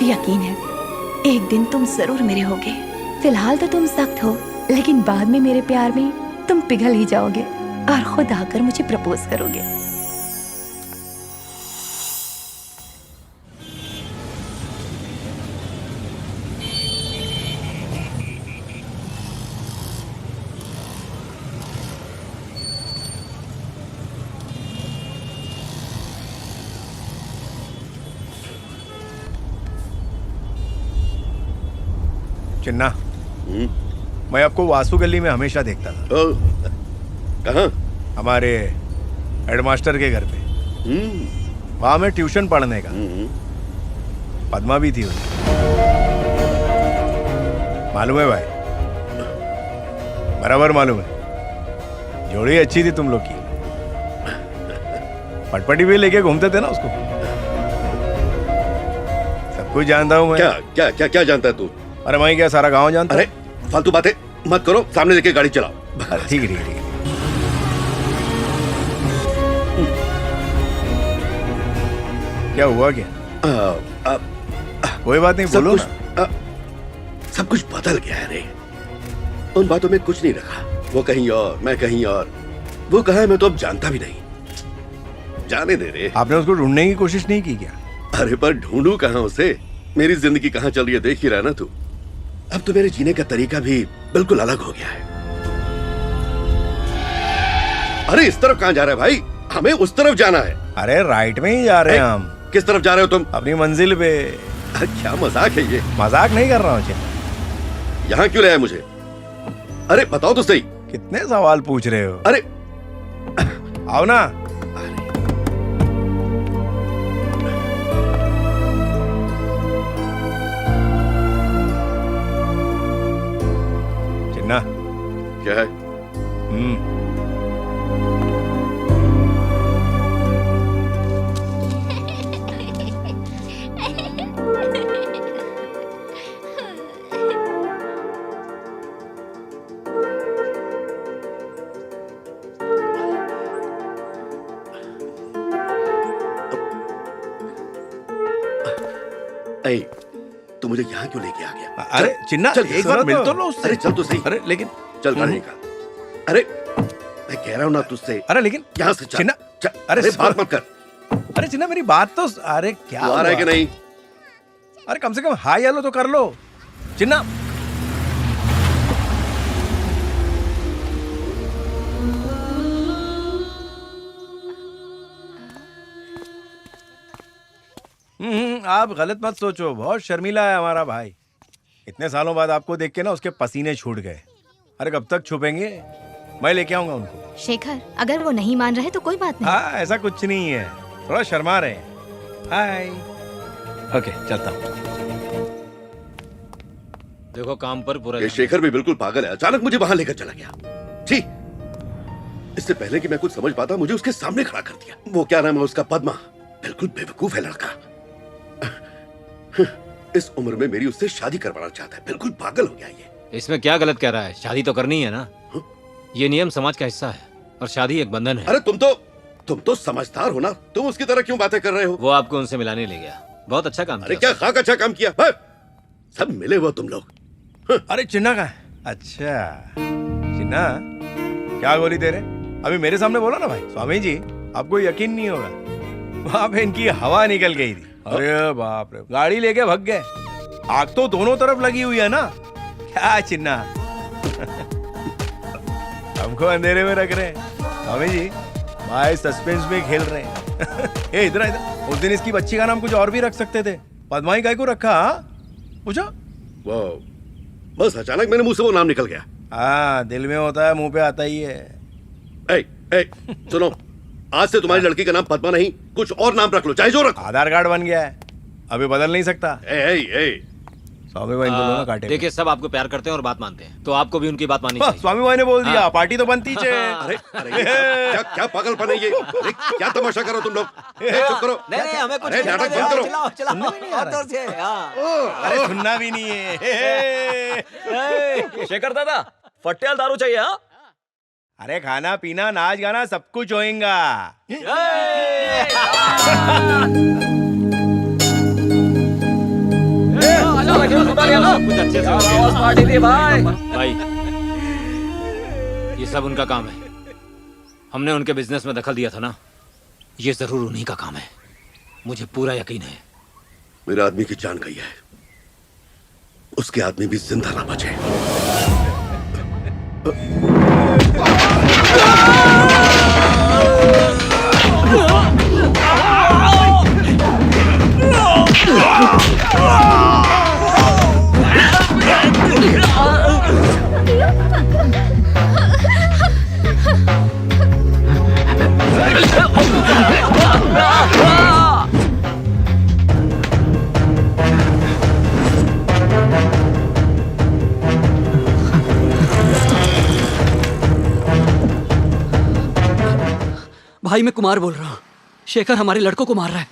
यकीन है एक दिन तुम जरूर मेरे होगे। फिलहाल तो तुम सख्त हो, लेकिन बाद में मेरे प्यार में तुम पिघल ही जाओगे और खुद आकर मुझे प्रपोज करोगे। चिन्ना, मैं आपको वासु गली में हमेशा देखता था। कहाँ? हमारे हेडमास्टर के घर पे। वहां मैं ट्यूशन पढ़ने का। पद्मा भी थी उसमें। मालूम है भाई, बराबर मालूम है। जोड़ी अच्छी थी तुम लोग की। पटपटी भी लेके घूमते थे ना उसको। सब कुछ जानता हूँ मैं। क्या क्या क्या क्या जानता है तू? अरे मैं क्या सारा गांव जानता? अरे फालतू बातें मत करो, सामने लेके गाड़ी चलाओ। ठीक है ठीक है। क्या हुआ क्या? कोई बात नहीं, बोलो ना। सब कुछ बदल गया है रे। उन बातों में कुछ नहीं रखा। वो कहीं और, मैं कहीं और। वो कहाँ है मैं तो अब जानता भी नहीं। जाने दे रे। आपने उसको ढूंढने की कोशिश नहीं की क्या? अरे पर ढूंढू कहाँ उसे? मेरी जिंदगी कहाँ चल रही है देख ही रहा ना तू। अब तो मेरे जीने का तरीका भी बिल्कुल अलग हो गया है। अरे इस तरफ कहाँ जा रहा है भाई? हमें उस तरफ जाना है। अरे राइट में ही जा रहे हैं हम। किस तरफ जा रहे हो तुम? अपनी मंजिल पे। क्या मजाक है ये? मजाक नहीं कर रहा हूँ। यहाँ क्यों लाया मुझे? अरे बताओ तो सही। कितने सवाल पूछ रहे हो? अरे आओ ना। चिन्ना, क्या है? तू मुझे यहाँ क्यों लेके आ गया? अरे चिन्ना, एक बार मिल तो लो उससे। अरे चल तो सही। अरे लेकिन चल रहेगा। अरे मैं कह रहा हूँ ना तुझसे। अरे लेकिन यहाँ से चिन्ना, अरे बात मत कर। अरे चिन्ना मेरी बात तो। अरे क्या आ रहा है कि नहीं? अरे कम से कम हाय हेलो तो कर लो। चिन्ना आप गलत मत सोचो, बहुत शर्मीला है हमारा भाई। इतने सालों बाद आपको देख के ना उसके पसीने छूट गए। अरे कब तक छुपेंगे, मैं लेके आऊंगा उनको। शेखर, अगर वो नहीं मान रहे तो कोई बात नहीं। हाँ ऐसा कुछ नहीं है, थोड़ा शर्मा रहे हैं। हाय। ओके चलता हूँ। देखो काम पर पूरा ये शेखर भी बिल्कुल पागल है, अचानक मुझे वहां लेकर चला गया। छी, इससे पहले कि मैं कुछ समझ पाता मुझे उसके सामने खड़ा कर दिया। वो क्या नाम है उसका, पद्मा। बिल्कुल बेवकूफ है लड़का। इस उम्र में मेरी उससे शादी करवाना चाहता है, बिल्कुल पागल हो गया ये। इसमें क्या गलत कह रहा है, शादी तो करनी है ना। ये नियम समाज का हिस्सा है और शादी एक बंधन है। अरे तुम तो समझदार हो ना, तुम उसकी तरह क्यों बातें कर रहे हो? वो आपको उनसे मिलाने ले गया, बहुत अच्छा काम अरे किया। क्या खाक अच्छा काम किया, सब मिले हुए तुम लोग। अरे चिन्ना का है? अच्छा चिन्ना, क्या गोली दे रहे? अभी मेरे सामने बोला ना भाई। स्वामी जी आपको यकीन नहीं होगा, वहां पे इनकी हवा निकल गई थी। अरे बाप रे, गाड़ी लेके भाग गए। आग तो दोनों तरफ लगी हुई है ना। क्या चिन्ना हमको अंधेरे में रख रहे हैं। स्वामी जी भाई सस्पेंस में खेल रहे हैं। ए इधर इधर, उस दिन इसकी बच्ची का नाम कुछ और भी रख सकते थे, पद्माई काय को रखा? पूछो। वाह, बस अचानक मेरे मुंह से वो नाम निकल गया। हाँ दिल में होता है, मुंह पे आता ही है। ए, सुनो, आज से तुम्हारी लड़की का नाम पद्मा नहीं, कुछ और नाम रख लो, चाहे जो रखो। आधार कार्ड बन गया है, अभी बदल नहीं सकता। स्वामी भाई दोनों ना काटे। देखिए सब आपको प्यार करते हैं और बात मानते हैं, तो आपको भी उनकी बात माननी चाहिए। स्वामी भाई ने बोल दिया, पार्टी तो बनती है। अरे क्या पागलपन है ये? अरे क्या तमाशा करो तुम लोग? चुप करो। नहीं हमें कुछ अरे नाटक बंद करो। अरे सुनना भी नहीं है। शेखर दादा, फट्टेल दारू चाहिए? हाँ, अरे खाना पीना नाच गाना सब कुछ होएगा। भाई ये सब उनका काम है, हमने उनके बिजनेस में दखल दिया था ना, ये जरूर उन्हीं का काम है, मुझे पूरा यकीन है। मेरे आदमी की जान गई है, उसके आदमी भी जिंदा ना बचे। भाई मैं कुमार बोल रहा हूँ, शेखर हमारे लड़कों को मार रहा है।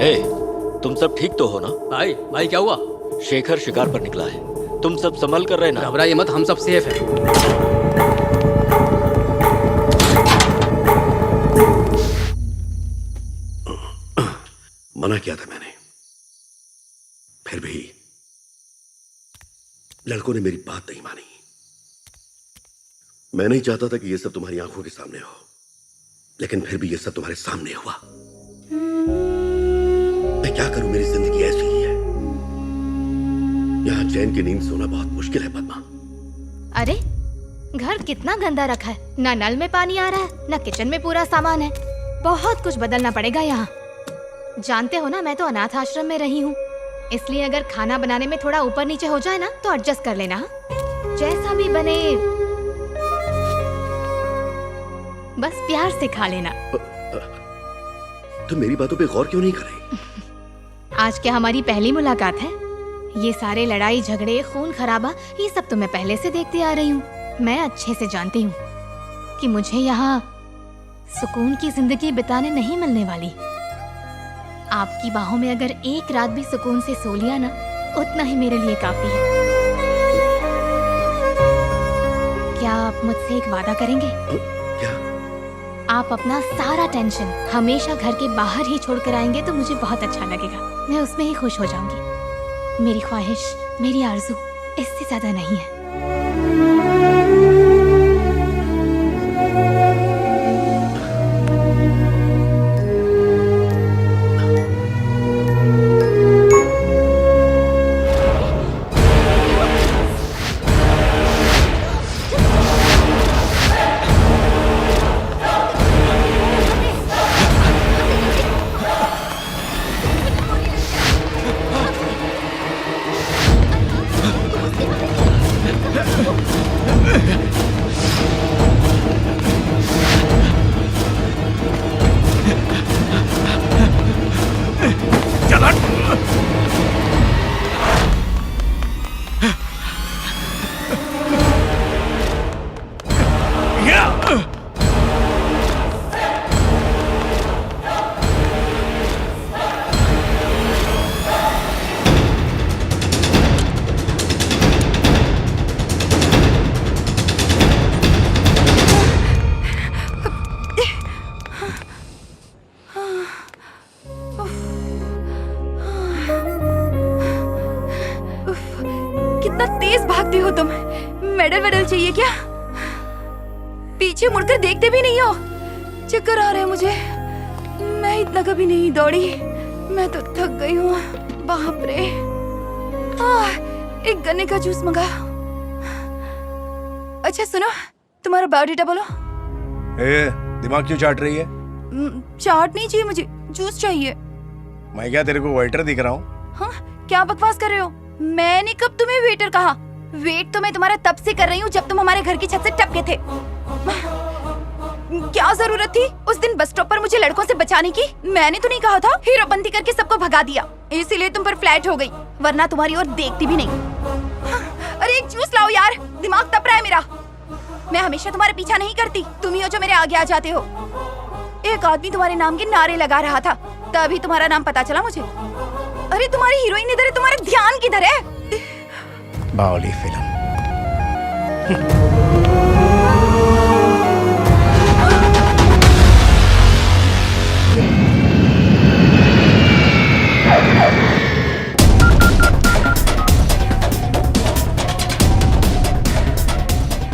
हे, तुम सब ठीक तो हो ना? भाई क्या हुआ? शेखर शिकार पर निकला है, तुम सब संभल कर रहे ना? घबराइए मत, हम सब सेफ हैं। मना किया था मैंने, फिर भी लड़कों ने मेरी बात नहीं मानी। मैं नहीं चाहता था कि यह सब तुम्हारी आंखों के सामने हो, लेकिन फिर भी यह सब तुम्हारे सामने हुआ। मैं क्या करूं, मेरी जिंदगी ऐसी ही है। यहां चैन की नींद सोना बहुत मुश्किल है पद्मा। अरे घर कितना गंदा रखा है, ना नल में पानी आ रहा है, ना किचन में पूरा सामान है। बहुत कुछ बदलना पड़ेगा यहाँ। जानते हो ना, मैं तो अनाथ आश्रम में रही हूँ, इसलिए अगर खाना बनाने में थोड़ा ऊपर नीचे हो जाए ना तो एडजस्ट कर लेना। जैसा भी बने बस प्यार से खा लेना। तुम मेरी बातों पे गौर क्यों नहीं कर रही? आज क्या हमारी पहली मुलाकात है? ये सारे लड़ाई झगड़े खून खराबा ये सब तो मैं पहले से देखती आ रही हूँ। मैं अच्छे से जानती हूँ कि मुझे यहाँ सुकून की जिंदगी बिताने नहीं मिलने वाली। आपकी बाहों में अगर एक रात भी सुकून से सो लिया ना, उतना ही मेरे लिए काफी है। क्या आप मुझसे एक वादा करेंगे? क्या? आप अपना सारा टेंशन हमेशा घर के बाहर ही छोड़ कर आएंगे तो मुझे बहुत अच्छा लगेगा। मैं उसमें ही खुश हो जाऊंगी। मेरी ख्वाहिश, मेरी आरज़ू इससे ज्यादा नहीं है। गई है क्या? पीछे मुड़कर देखते भी नहीं हो। चक्कर आ रहे हैं मुझे। मैं इतना कभी नहीं दौड़ी। मैं तो थक गई हूँ। बाप रे। एक गन्ने का जूस मंगा। अच्छा सुनो, तुम्हारा बायोडाटा बोलो। दिमाग क्यों चाट रही है? चाट नहीं चाहिए मुझे, जूस चाहिए। मैं क्या तेरे को वेटर दिख रहा हूँ? हाँ, क्या बकवास कर रहे हो? मैंने कब तुम्हें वेटर कहा? वेट तो मैं तुम्हारा तब से कर रही हूँ जब तुम हमारे घर की छत से टपके थे। क्या जरूरत थी उस दिन बस स्टॉप पर मुझे लड़कों से बचाने की? मैंने तो नहीं कहा था? हीरोपंती करके सबको भगा दिया, इसीलिए तुम पर फ्लैट हो गई, वरना तुम्हारी ओर देखती भी नहीं। अरे एक जूस लाओ यार, दिमाग तप रहा है मेरा। मैं हमेशा तुम्हारे पीछा नहीं करती, तुम ही हो जो मेरे आगे आ जाते हो। एक आदमी तुम्हारे नाम के नारे लगा रहा था, तभी तुम्हारा नाम पता चला मुझे। अरे तुम्हारी हीरोइन इधर है, तुम्हारा ध्यान किधर है? बावली फिल्म।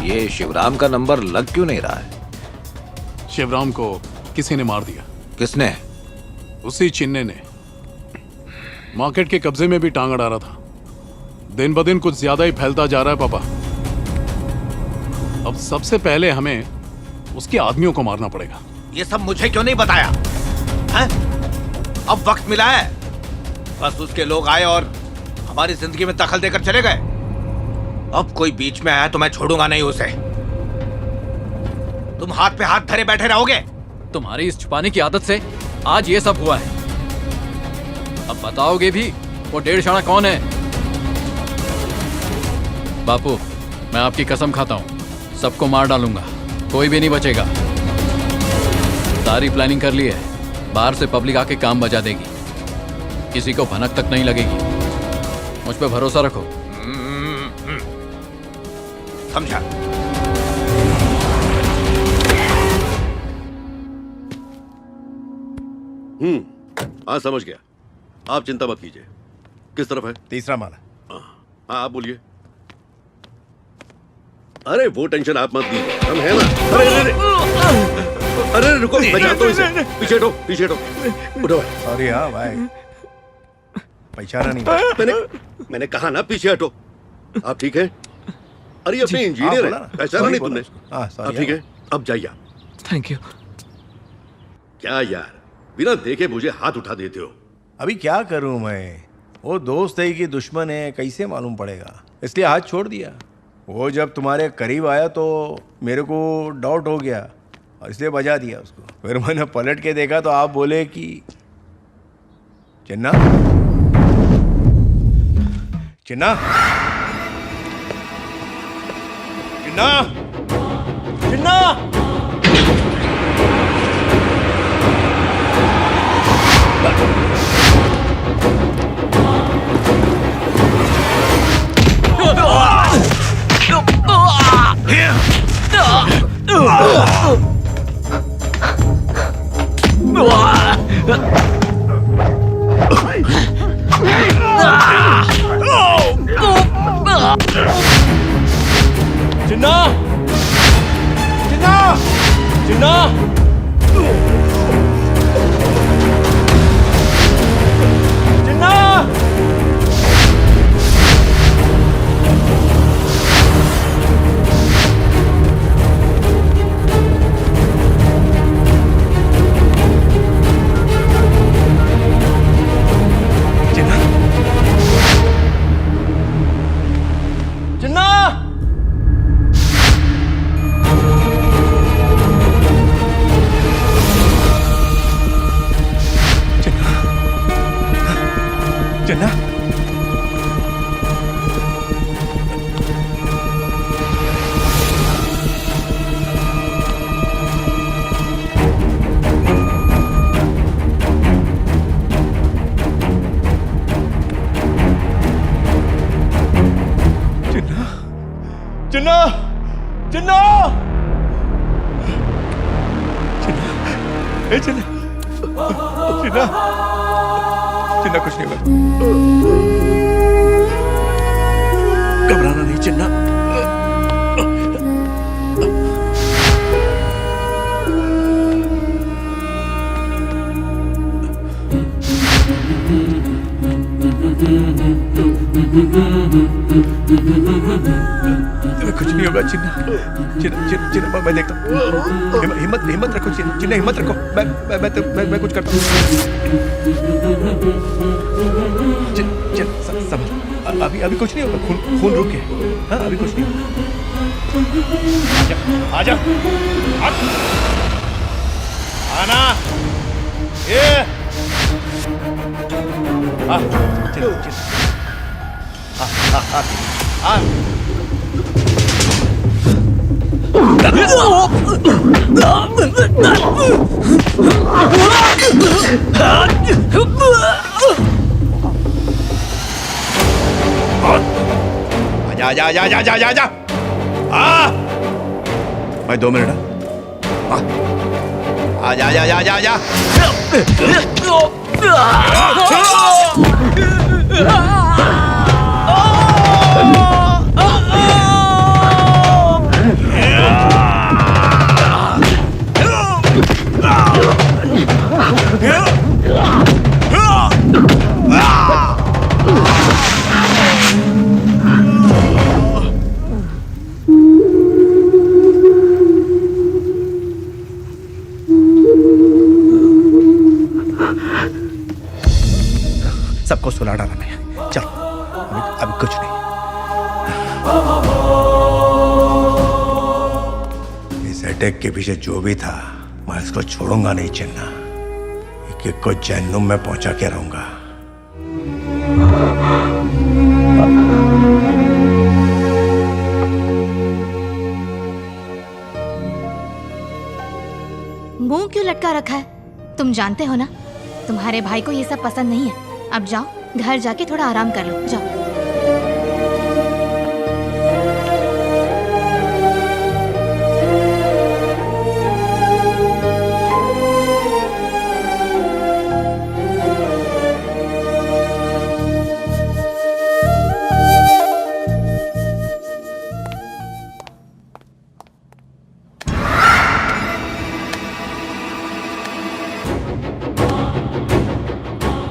ये शिवराम का नंबर लग क्यों नहीं रहा है? शिवराम को किसी ने मार दिया। किसने? उसी चिन्ने ने। मार्केट के कब्जे में भी टांग अड़ा रहा था। दिन ब दिन कुछ ज्यादा ही फैलता जा रहा है पापा। अब सबसे पहले हमें उसके आदमियों को मारना पड़ेगा। ये सब मुझे क्यों नहीं बताया है? अब वक्त मिला है, बस उसके लोग आए और हमारी जिंदगी में दखल देकर चले गए। अब कोई बीच में आया तो मैं छोड़ूंगा नहीं उसे। तुम हाथ पे हाथ धरे बैठे रहोगे? तुम्हारी इस छुपाने की आदत से आज ये सब हुआ है। अब बताओगे भी वो डेढ़शाणा कौन है? बापू, मैं आपकी कसम खाता हूं, सबको मार डालूंगा, कोई भी नहीं बचेगा। सारी प्लानिंग कर ली है, बाहर से पब्लिक आके काम बजा देगी, किसी को भनक तक नहीं लगेगी। मुझ पे भरोसा रखो। समझा? हाँ समझ गया। आप चिंता मत कीजिए। किस तरफ है? तीसरा माला। हाँ आप बोलिए। अरे वो टेंशन आप मत दीजिए, हम हैं ना। अरे अरे अरे रुको, मैं जानता हूँ इसे। पीछे हटो, पीछे हटो। उठो। सॉरी हाँ भाई, पहचाना नहीं। मैंने कहा ना पीछे हटो। आप ठीक है? अरे अपने इंजीनियर है, पहचाना नहीं तुमने? आप ठीक है? अब जाइए। Thank you. क्या यार, बिना देखे मुझे हाथ उठा देते हो। अभी क्या करूं मैं? वो दोस्त है कि दुश्मन है कैसे मालूम पड़ेगा, इसलिए हाथ छोड़ दिया। वो जब तुम्हारे करीब आया तो मेरे को डाउट हो गया और इसलिए बजा दिया उसको। फिर मैंने पलट के देखा तो आप बोले कि चिन्ना चिन्ना चिन्ना चिन्ना। चिन्ना चिन्ना चिन्ना चिन्ना। चिन्ना चिन्ना चिन्ना चिन्ना चिन्ना चिन्ना चिन्ना कुछ नहीं हुआ। घबराना नहीं चिन्ना। होगा चिन्ना। चिन्ना चिन्ना मैं देखता हूँ। हिम्मत रखो चिन्ना, हिम्मत रखो। मैं कुछ करता हूँ। संभल, अभी कुछ नहीं होगा। खून रुक गया। हाँ, अभी कुछ नहीं होगा। आजा आना ये चलो आजा भाई 2 मिनट। आजा सबको सुला डाला मैं। चल अभी कुछ नहीं। इस अटैक के पीछे जो भी था मैं इसको छोड़ूंगा नहीं चिन्ना। एक को जहन्नुम में पहुंचा के रहूंगा। मुंह क्यों लटका रखा है? तुम जानते हो ना तुम्हारे भाई को ये सब पसंद नहीं है। अब जाओ घर जाके थोड़ा आराम कर लो, जाओ।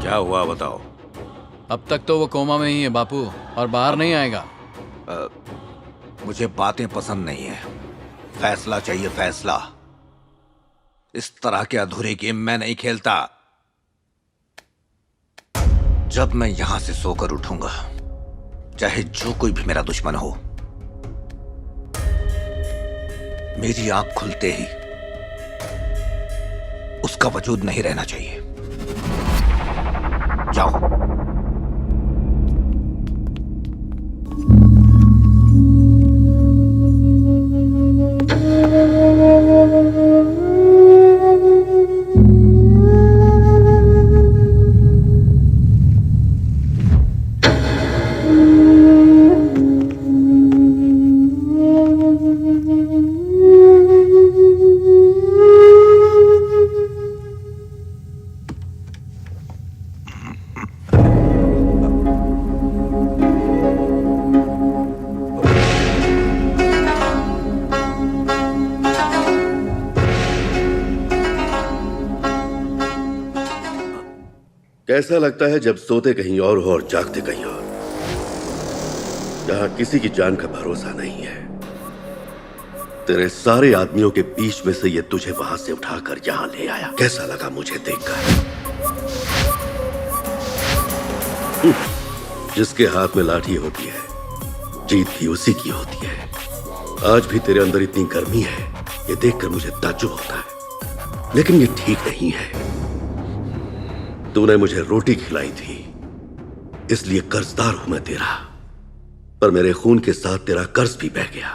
क्या हुआ बताओ। अब तक तो वो कोमा में ही है बापू, और बाहर नहीं आएगा। मुझे बातें पसंद नहीं है, फैसला चाहिए फैसला। इस तरह के अधूरे गेम मैं नहीं खेलता। जब मैं यहां से सोकर उठूंगा, चाहे जो कोई भी मेरा दुश्मन हो, मेरी आंख खुलते ही उसका वजूद नहीं रहना चाहिए। जाओ। कैसा लगता है जब सोते कहीं और हो और जागते कहीं और, जहां किसी की जान का भरोसा नहीं है। तेरे सारे आदमियों के बीच में से ये तुझे वहां से उठाकर यहां ले आया। कैसा लगा मुझे देखकर? जिसके हाथ में लाठी होती है, जीत भी उसी की होती है। आज भी तेरे अंदर इतनी गर्मी है, ये देखकर मुझे ताज्जुब होता है, लेकिन ये ठीक नहीं है। तूने मुझे रोटी खिलाई थी, इसलिए कर्जदार हूं मैं तेरा, पर मेरे खून के साथ तेरा कर्ज भी बह गया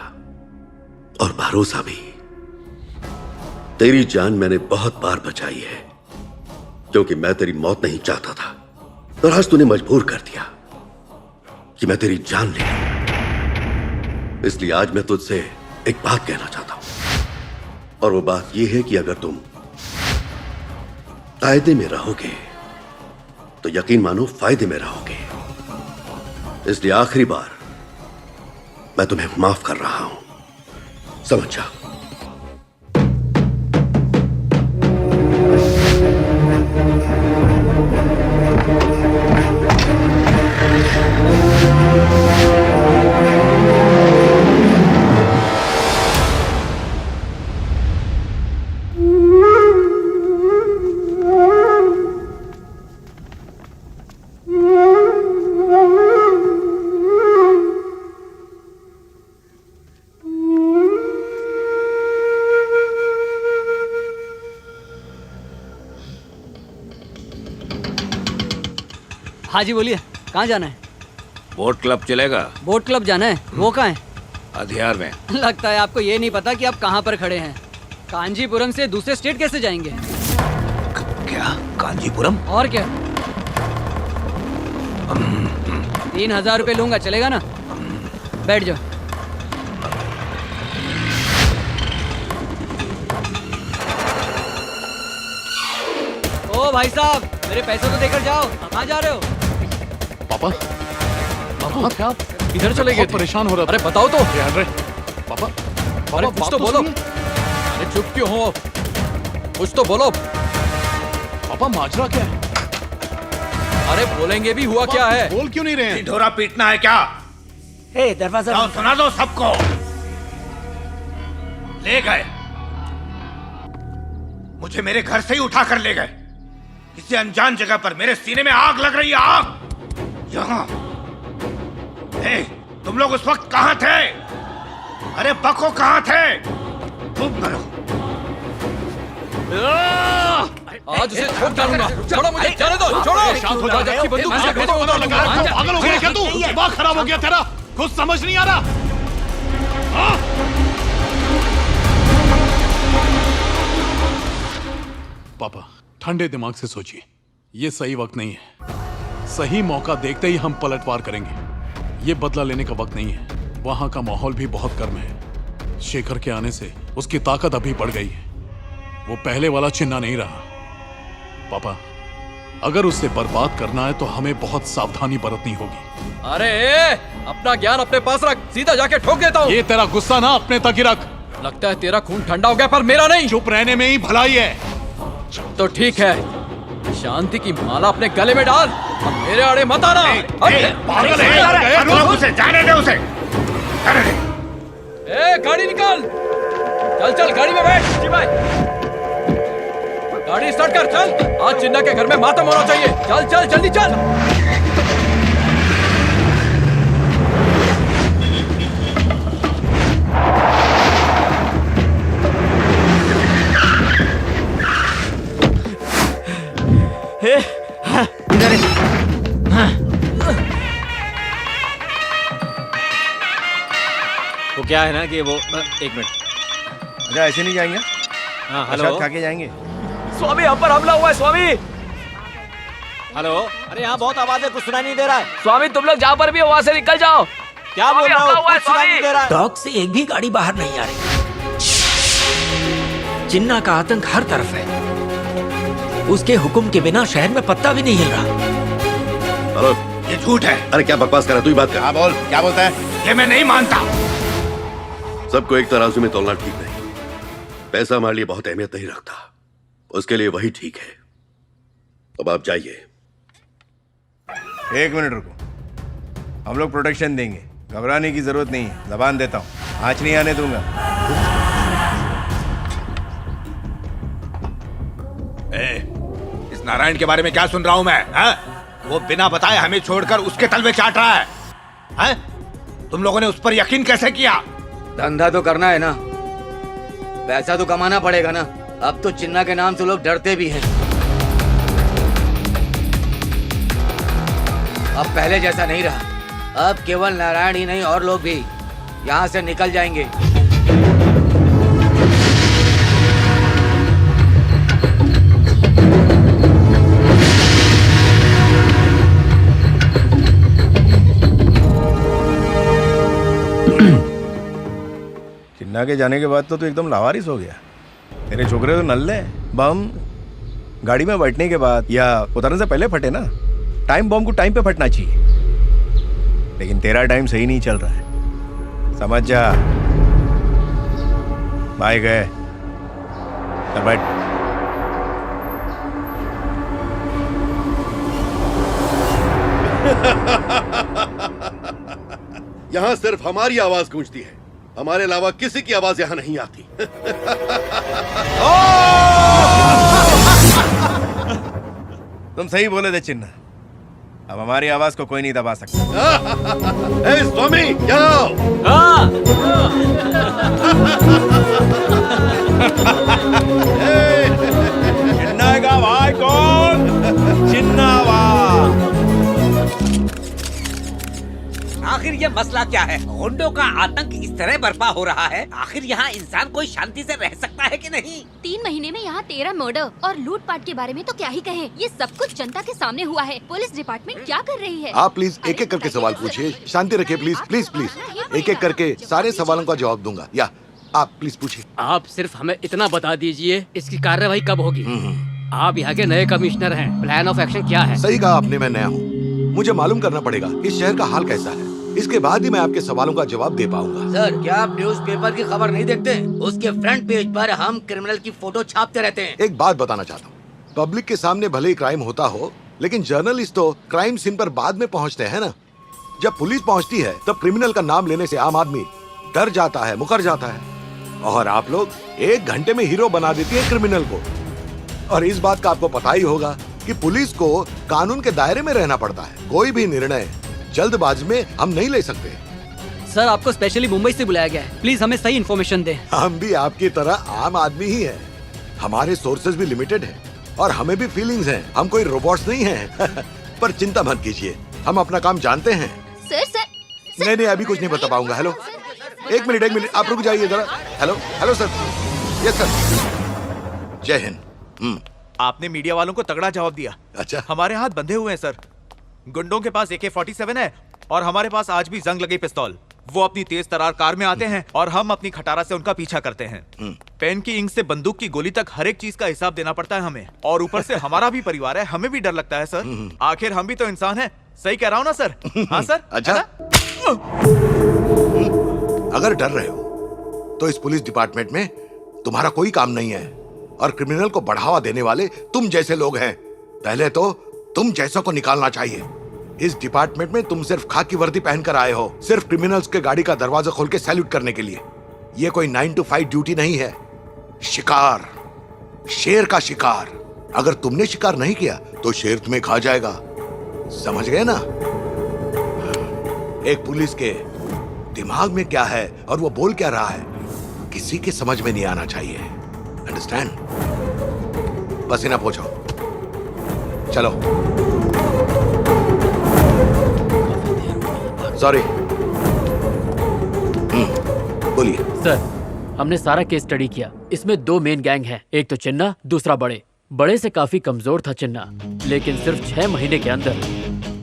और भरोसा भी। तेरी जान मैंने बहुत बार बचाई है, क्योंकि मैं तेरी मौत नहीं चाहता था, पर आज तूने मजबूर कर दिया कि मैं तेरी जान ले लूं। इसलिए आज मैं तुझसे एक बात कहना चाहता हूं, और वो बात यह है कि अगर तुम कायदे में रहोगे तो यकीन मानो फायदे में रहोगे। इसलिए आखिरी बार मैं तुम्हें माफ कर रहा हूं, समझ जा। हाँ जी बोलिए, कहाँ जाना है? बोट क्लब चलेगा? बोट क्लब जाना है, वो कहाँ है? अधियार में। लगता है आपको ये नहीं पता कि आप कहाँ पर खड़े हैं। कांजीपुरम से दूसरे स्टेट कैसे जाएंगे? क्या कांजीपुरम? और क्या? 3000 रुपये लूंगा, चलेगा ना? बैठ जाओ। ओ भाई साहब, मेरे पैसे तो देकर जाओ। कहाँ जा रहे हो? पापा पापा क्या आप इधर चले गए? परेशान हो रहा था। अरे बताओ तो। अरे पापा अरे कुछ तो बोलो। अरे चुप क्यों हो? कुछ तो बोलो। पापा माजरा क्या है? अरे बोलेंगे भी, हुआ क्या है? बोल क्यों नहीं रहे हैं? ढोरा पीटना है क्या? दरवाजा जाओ सुना दो सबको। ले गए, मुझे मेरे घर से ही उठा कर ले गए। किसी अनजान जगह पर मेरे सीने में आग लग रही है, आग यहाँ। तुम लोग उस वक्त कहाँ थे? अरे बको कहाँ थे? तुम करो। आज उसे छोड़ डालूंगा। छोड़ो मुझे, जाने दो, छोड़ो। शांत हो जा। की बंदूक मुझे भेजो। पागल हो गया क्या तू? दिमाग खराब हो गया तेरा? कुछ समझ नहीं आ रहा? हाँ? पापा ठंडे दिमाग से सोचिए, ये सही वक्त नहीं है। सही मौका देखते ही हम पलटवार करेंगे। ये बदला लेने का वक्त नहीं है। वहां का माहौल भी बहुत गर्म है। शेखर के आने से उसकी ताकत अभी बढ़ गई है। वो पहले वाला चिन्ना नहीं रहा। पापा अगर उसे बर्बाद करना है तो हमें बहुत सावधानी बरतनी होगी। अरे अपना ज्ञान अपने पास रख, सीधा जाके ठोक देता हूँ। ये तेरा गुस्सा ना अपने तक ही रख। लगता है तेरा खून ठंडा हो गया, पर मेरा नहीं। चुप रहने में ही भलाई है। तो ठीक है, शांति की माला अपने गले में डाल। अब मेरे आड़े मत आना। पागल है, उसे जाने दे, उसे जाने दे। गाड़ी निकाल। चल चल गाड़ी में बैठ। जी भाई गाड़ी स्टार्ट कर, चल। आज चिन्ना के घर में मातम होना चाहिए। चल चल जल्दी चल। वो क्या है ना कि वो एक मिनट। अच्छा ऐसे नहीं जाएंगे? हाँ प्रसाद हेलो। खा के जाएंगे। स्वामी हम पर हमला हुआ है स्वामी। हेलो। अरे यहाँ बहुत आवाज है, कुछ सुनाई नहीं दे रहा है। स्वामी तुम लोग जहाँ पर भी हो वहाँ से निकल जाओ। क्या बोल रहा हूँ? कुछ सुनाई नहीं दे रहा है। डॉग से एक भी गाड़ी बाहर नहीं आ रही। चिन्ना का आतंक हर तरफ है। उसके हुक्म के बिना शहर में पत्ता भी नहीं हिल रहा। हेलो, ये झूठ है। अरे क्या बकवास कर रहा है? तू ही बात कर। हाँ बोल, क्या बोलता है? ये मैं नहीं मानता। सबको एक तराजू में तोलना ठीक नहीं। पैसा हमारे लिए बहुत अहमियत नहीं रखता, उसके लिए वही ठीक है। अब आप जाइए। एक मिनट रुको, हम लोग प्रोटेक्शन देंगे, घबराने की जरूरत नहीं है। जबान देता हूँ, आँच नहीं आने दूंगा। इस नारायण के बारे में क्या सुन रहा हूं मैं? हा? वो बिना बताए हमें छोड़कर उसके तलवे चाट रहा है। हा? तुम लोगों ने उस पर यकीन कैसे किया? धंधा तो करना है ना, पैसा तो कमाना पड़ेगा ना। अब तो चिन्ना के नाम से लोग डरते भी हैं। अब पहले जैसा नहीं रहा। अब केवल नारायण ही नहीं और लोग भी यहाँ से निकल जाएंगे। चिन्ना के जाने के बाद तो तू एकदम लावारिस हो गया। तेरे छोकरे तो नल्ले बम गाड़ी में बैठने के बाद या उतरने से पहले फटे ना। टाइम बम को टाइम पे फटना चाहिए, लेकिन तेरा टाइम सही नहीं चल रहा है, समझ जा। भाई गए, चल बैठ। यहां सिर्फ हमारी आवाज गूंजती है, हमारे अलावा किसी की आवाज यहां नहीं आती। तुम सही बोले थे चिन्ना, अब हमारी आवाज को कोई नहीं दबा सकता। ए स्वामी, यहाँ आओ। चिन्ना का भाई कौन? चिन्ना वाह। ये मसला क्या है? गुंडों का आतंक इस तरह बर्पा हो रहा है, आखिर यहाँ इंसान कोई शांति से रह सकता है कि नहीं? 3 महीने में यहाँ 13 मर्डर और लूटपाट के बारे में तो क्या ही कहें। ये सब कुछ जनता के सामने हुआ है। पुलिस डिपार्टमेंट क्या कर रही है? आप प्लीज एक एक करके सवाल पूछिए, शांति रखिए प्लीज प्लीज प्लीज। एक एक करके सारे सवालों का जवाब दूंगा। या आप प्लीज पूछिए। आप सिर्फ हमें इतना बता दीजिए, इसकी कार्रवाई कब होगी? आप यहाँ के नए कमिश्नर हैं, प्लान ऑफ एक्शन क्या है? सही कहा आपने, मैं नया हूँ, मुझे मालूम करना पड़ेगा इस शहर का हाल कैसा है, इसके बाद ही मैं आपके सवालों का जवाब दे पाऊंगा। सर, क्या आप न्यूज़पेपर की खबर नहीं देखते? उसके फ्रंट पेज पर हम क्रिमिनल की फोटो छापते रहते हैं। एक बात बताना चाहता हूँ, पब्लिक के सामने भले ही क्राइम होता हो, लेकिन जर्नलिस्ट तो क्राइम सीन पर बाद में पहुँचते हैं ना। जब पुलिस पहुँचती है तब क्रिमिनल का नाम लेने से आम आदमी डर जाता है, मुकर जाता है, और आप लोग 1 घंटे में हीरो बना देती है क्रिमिनल को। और इस बात का आपको पता ही होगा कि पुलिस को कानून के दायरे में रहना पड़ता है। कोई भी निर्णय जल्दबाजी में हम नहीं ले सकते। सर, आपको स्पेशली मुंबई से बुलाया गया है, प्लीज हमें सही इन्फॉर्मेशन दें। हम भी आपकी तरह आम आदमी ही हैं। हमारे सोर्सेज भी लिमिटेड हैं और हमें भी फीलिंग्स हैं, हम कोई रोबोट्स नहीं हैं। पर चिंता मत कीजिए, हम अपना काम जानते हैं। सर नहीं, अभी कुछ नहीं बता पाऊंगा। हेलो, एक मिनट, आप रुक जाइए जरा। Hello sir. Yes sir. जय हिंद। आपने मीडिया वालों को तगड़ा जवाब दिया। अच्छा, हमारे हाथ बंधे हुए हैं सर। गुंडों के पास AK-47 है और हमारे पास आज भी जंग लगी पिस्तौल। वो अपनी तेज तरार कार में आते हैं और हम अपनी खटारा से उनका पीछा करते हैं। पेन की इंक से बंदूक की गोली तक हर एक चीज का हिसाब देना पड़ता है हमें, और ऊपर से हमारा भी परिवार है, हमें भी डर लगता है सर। आखिर हम भी तो इंसान हैं। सही कह रहा हूँ ना सर? हाँ सर। अच्छा, अगर डर रहे हो तो इस पुलिस डिपार्टमेंट में तुम्हारा कोई काम नहीं है, और क्रिमिनल को बढ़ावा देने वाले तुम जैसे लोग हैं। पहले तो तुम जैसों को निकालना चाहिए। इस डिपार्टमेंट में तुम सिर्फ खाकी वर्दी पहनकर आए हो, सिर्फ क्रिमिनल्स के गाड़ी का दरवाजा खोल के सैल्यूट करने के लिए। ये कोई 9 to 5 ड्यूटी नहीं है। शिकार, शेर का शिकार। अगर तुमने शिकार नहीं किया तो शेर तुम्हें खा जाएगा। समझ गए ना? एक पुलिस के दिमाग में क्या है और वो बोल क्या रहा है, किसी के समझ में नहीं आना चाहिए। अंडरस्टैंड? पसीना पोंछो, चलो। सॉरी। बोलिए। सर, हमने सारा केस स्टडी किया। इसमें 2 मेन गैंग हैं, एक तो चिन्ना, दूसरा बड़े से काफी कमजोर था चिन्ना, लेकिन सिर्फ 6 महीने के अंदर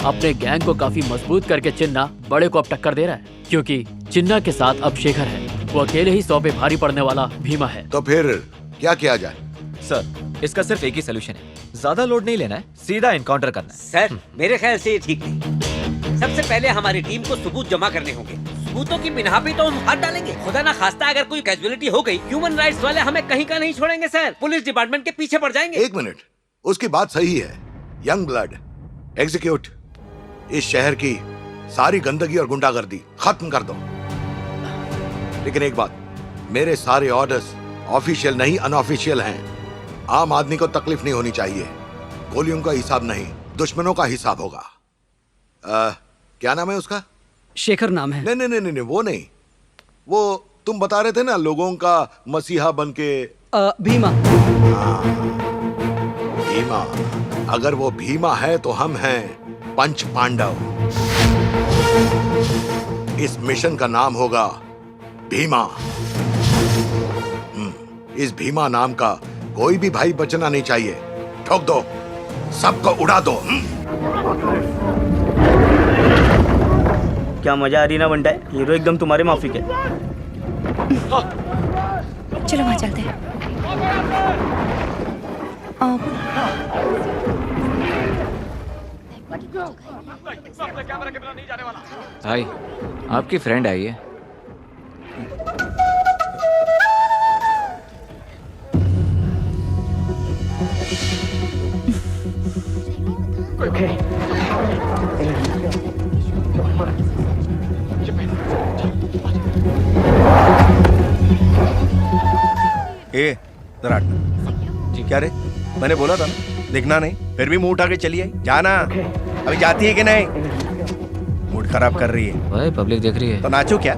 अपने गैंग को काफी मजबूत करके चिन्ना बड़े को अब टक्कर दे रहा है, क्योंकि चिन्ना के साथ अब शेखर है। वो अकेले ही 100 पे भारी पड़ने वाला भीमा है। तो फिर क्या किया जाए? सर, इसका सिर्फ एक ही सोल्यूशन है, ज्यादा लोड नहीं लेना है, सीधा एनकाउंटर करना है। सर, मेरे ख्याल से ये ठीक नहीं। सबसे पहले हमारी टीम को सबूत जमा करने होंगे। सबूतों की बिना पे तो हम हाथ डालेंगे। खुदा ना खास्ता अगर कोई कैजुअलिटी हो गई, ह्यूमन राइट्स वाले हमें कहीं का नहीं छोड़ेंगे सर। पुलिस डिपार्टमेंट के पीछे पड़ जाएंगे। 1 मिनट, उसकी बात सही है। Young blood, execute. इस शहर की सारी गंदगी और गुंडागर्दी खत्म कर दो। लेकिन एक बात, मेरे सारे ऑर्डर्स ऑफिशियल नहीं, अनऑफिशियल हैं। आम आदमी को तकलीफ नहीं होनी चाहिए। गोलियों का हिसाब नहीं, दुश्मनों का हिसाब होगा। क्या नाम है उसका? शेखर नाम है। नहीं, वो नहीं। वो तुम बता रहे थे ना, लोगों का मसीहा बन के। भीमा। भीमा। अगर वो भीमा है तो हम हैं पंच पांडव। इस मिशन का नाम होगा भीमा। इस भीमा नाम का कोई भी भाई बचना नहीं चाहिए। ठोक दो, सबको उड़ा दो। क्या मजा आ रही ना बंटा, हीरो एकदम तुम्हारे माफिक है। चलो वहाँ चलते हैं। भाई, आपकी फ्रेंड आई है। ए, जरा जी। क्या रे, मैंने बोला था ना, दिखना नहीं, फिर भी मुंह उठा के चली आई। जाना। अभी जाती है कि नहीं? मूड खराब कर रही है। भाई, पब्लिक देख रही है तो नाचो क्या?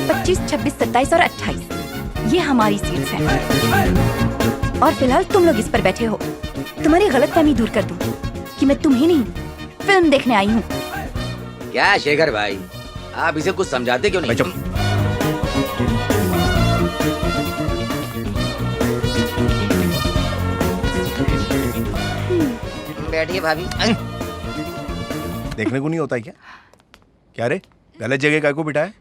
25, 26, 27 और 28 ये हमारी सीट्स हैं। और फिलहाल तुम लोग इस पर बैठे हो। तुम्हारी गलतफहमी दूर कर दूं कि कि मैं तुम्हें नहीं फिल्म देखने आई हूँ। क्या शेखर भाई, आप इसे कुछ समझाते क्यों नहीं? बैठिए भाभी। देखने को नहीं होता है क्या? क्या रे, गलत जगह काय को बिठाया?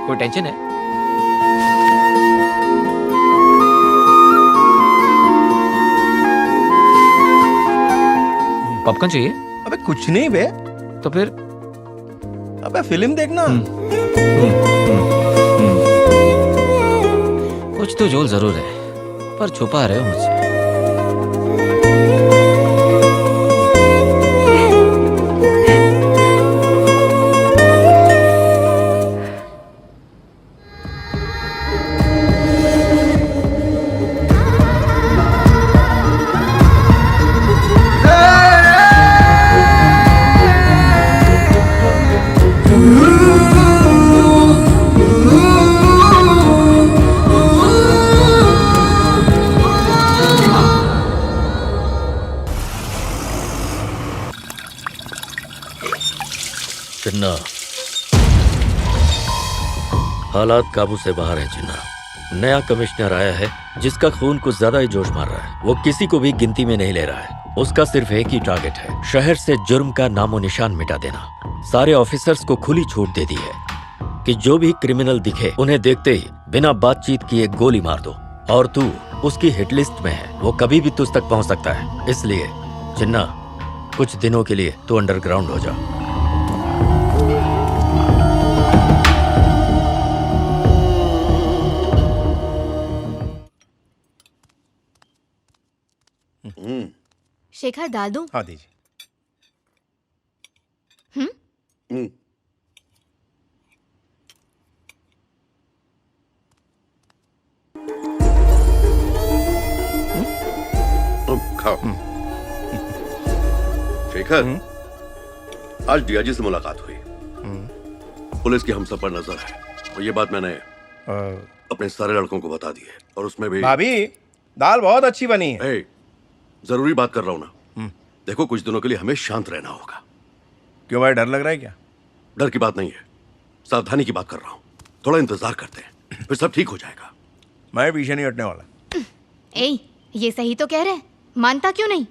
कोई टेंशन है? पॉपकॉर्न चाहिए? अबे कुछ नहीं बे। तो फिर? अबे फिल्म देखना। कुछ तो जोल जरूर है, पर छुपा रहे हो मुझसे। चिन्ना, हालात काबू से बाहर है चिन्ना। नया कमिश्नर आया है जिसका खून कुछ ज्यादा ही जोश मार रहा है। वो किसी को भी गिनती में नहीं ले रहा है। उसका सिर्फ एक ही टारगेट है, शहर से जुर्म का नामो निशान मिटा देना। सारे ऑफिसर्स को खुली छूट दे दी है कि जो भी क्रिमिनल दिखे उन्हें देखते ही बिना बातचीत किए गोली मार दो। और तू उसकी हिट लिस्ट में है, वो कभी भी तुझ तक पहुंच सकता है। इसलिए चिन्ना, कुछ दिनों के लिए तू अंडरग्राउंड हो जा। शेखर डाल दूं? हाँ दीजिए। खाओ। शेखर, आज डीआईजी से मुलाकात हुई। पुलिस की हम सब पर नजर है और ये बात मैंने अपने सारे लड़कों को बता दी है। और उसमें भी भाभी, दाल बहुत अच्छी बनी है। जरूरी बात कर रहा हूं ना। देखो, कुछ दिनों के लिए हमें शांत रहना होगा। क्यों भाई, डर लग रहा है क्या? डर की बात नहीं है, सावधानी की बात कर रहा हूं। थोड़ा इंतजार करते हैं, फिर सब ठीक हो जाएगा। मैं पीछे नहीं हटने वाला। ए, ये सही तो कह रहे हैं, मानता क्यों नहीं?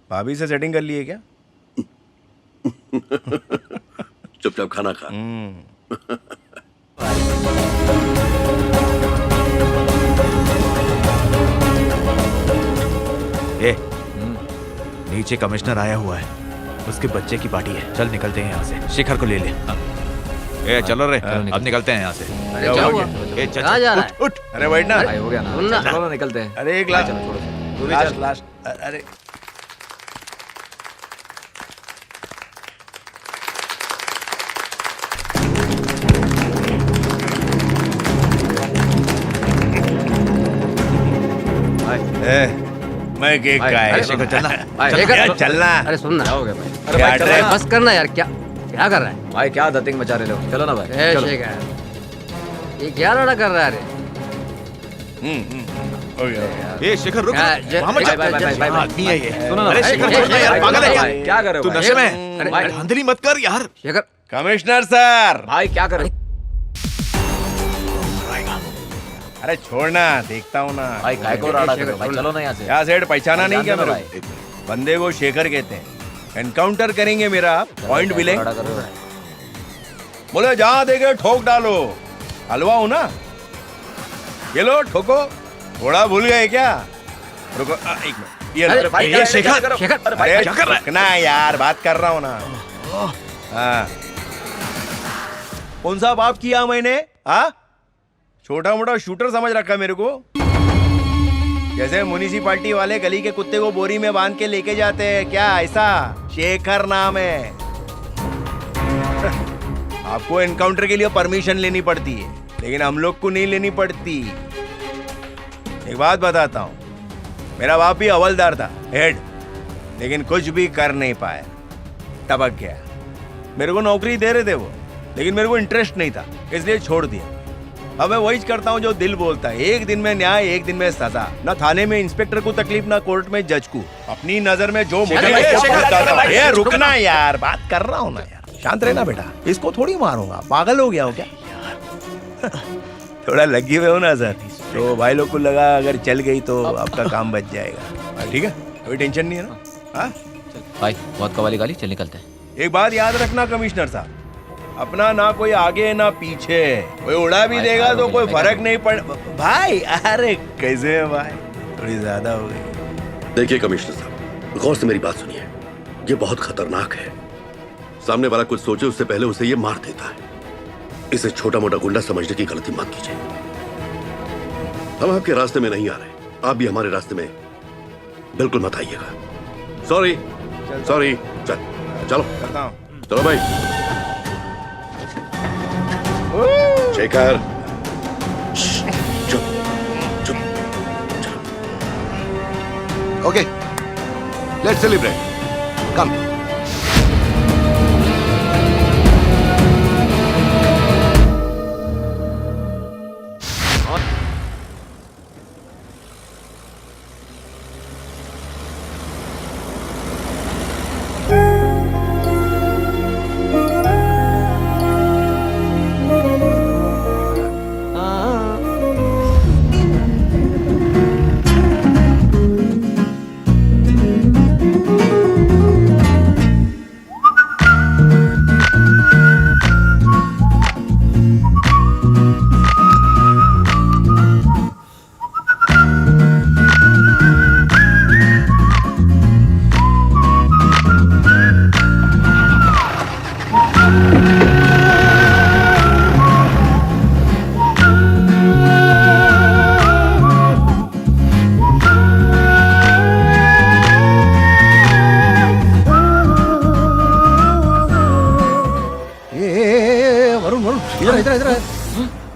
भाभी से सेटिंग कर ली है क्या? चुपचाप खाना खा। नीचे कमिश्नर आया हुआ है, उसके बच्चे की पार्टी है। चल निकलते हैं यहाँ से, शेखर को ले ले। चलो रे, अब निकलते हैं यहाँ से। कहाँ जा रहा है? उठ। अरे बैठ ना। हो गया ना, चलो निकलते हैं। अरे एक लास्ट, चलो लास्ट लास्ट। अरे मैं केक का है। शेखर चलना, चलना। अरे सुन ना, हो गया भाई। अरे भाई चल रहा है, बस करना यार। क्या क्या कर रहा है भाई? क्या दतिंग मचा रहे हो? चलो ना भाई। चलो। शेखर, ये क्या लड़ा कर रहा है? ए शेखर रुक, वहाँ मत जा। आदमी है ये। सुनो ना, अरे शेखर छोड़ दे यार, पागल है क्या? क्या कर रहे हो? तू नशे में है? भाई धांधली मत कर यार। Shekhar, commissioner sir. भाई क्या कर रहे हो? अरे छोड़ना, देखता हूँ ना। भाई काय को राड़ा कर रहे हो? भाई चलो ना यहाँ से। क्या सेठ, पहचाना नहीं क्या मेरे भाई? बंदे को शेखर कहते हैं। एनकाउंटर करेंगे मेरा, पॉइंट मिले। बोले जहां देखे ठोक डालो। हलवा हूं ना, ये लो ठोको। थोड़ा भूल गए क्या? रुको एक मिनट। ये शेखर, शेखर, अरे क्या कर रहा है? रुकना यार, बात कर रहा हूं ना। हाँ, कौन सा बाप किया मैंने? हाँ, छोटा मोटा शूटर समझ रखा मेरे को। जैसे म्युनिसिपालिटी वाले गली के कुत्ते को बोरी में बांध के लेके जाते हैं, क्या ऐसा? शेखर नाम है। आपको एनकाउंटर के लिए परमिशन लेनी पड़ती है, लेकिन हम लोग को नहीं लेनी पड़ती। एक बात बताता हूँ, मेरा बाप भी हवलदार था, हेड, लेकिन कुछ भी कर नहीं पाया, टपक गया। मेरे को नौकरी दे रहे थे वो, लेकिन मेरे को इंटरेस्ट नहीं था, इसलिए छोड़ दिया। अब मैं वही करता हूँ जो दिल बोलता है, एक दिन में न्याय, एक दिन में सजा। ना थाने में इंस्पेक्टर को तकलीफ, ना कोर्ट में जज को। अपनी नजर में जो मुझे ये रुकना यार, बात कर रहा हूँ ना यार, शांत रहना बेटा, इसको थोड़ी मारूंगा, पागल हो गया हो क्या? थोड़ा लगी हुए हो ना सर, तो भाई लोग को लगा अगर चल गई तो आपका काम बच जाएगा। ठीक है, कोई टेंशन नहीं है ना? हाँ भाई बहुत कवाली गाली, चल निकलते हैं। एक बात याद रखना कमिश्नर साहब, अपना ना कोई आगे ना पीछे, कोई उड़ा भी देगा तो कोई फर्क नहीं पड़ भाई। अरे कैसे है भाई, थोड़ी ज्यादा हो गई। देखिए कमिश्नर साहब, गौर से मेरी बात सुनिए, ये बहुत खतरनाक है। सामने वाला कुछ सोचे उससे पहले उसे ये मार देता है। इसे छोटा मोटा गुंडा समझने की गलती मत कीजिए। हम आपके रास्ते में नहीं आ रहे, आप भी हमारे रास्ते में बिल्कुल मत आइएगा। सॉरी सॉरी, चलो करता हूँ। चलो भाई। शेखर, चुप चुप। ओके, लेट्स सेलिब्रेट, कम।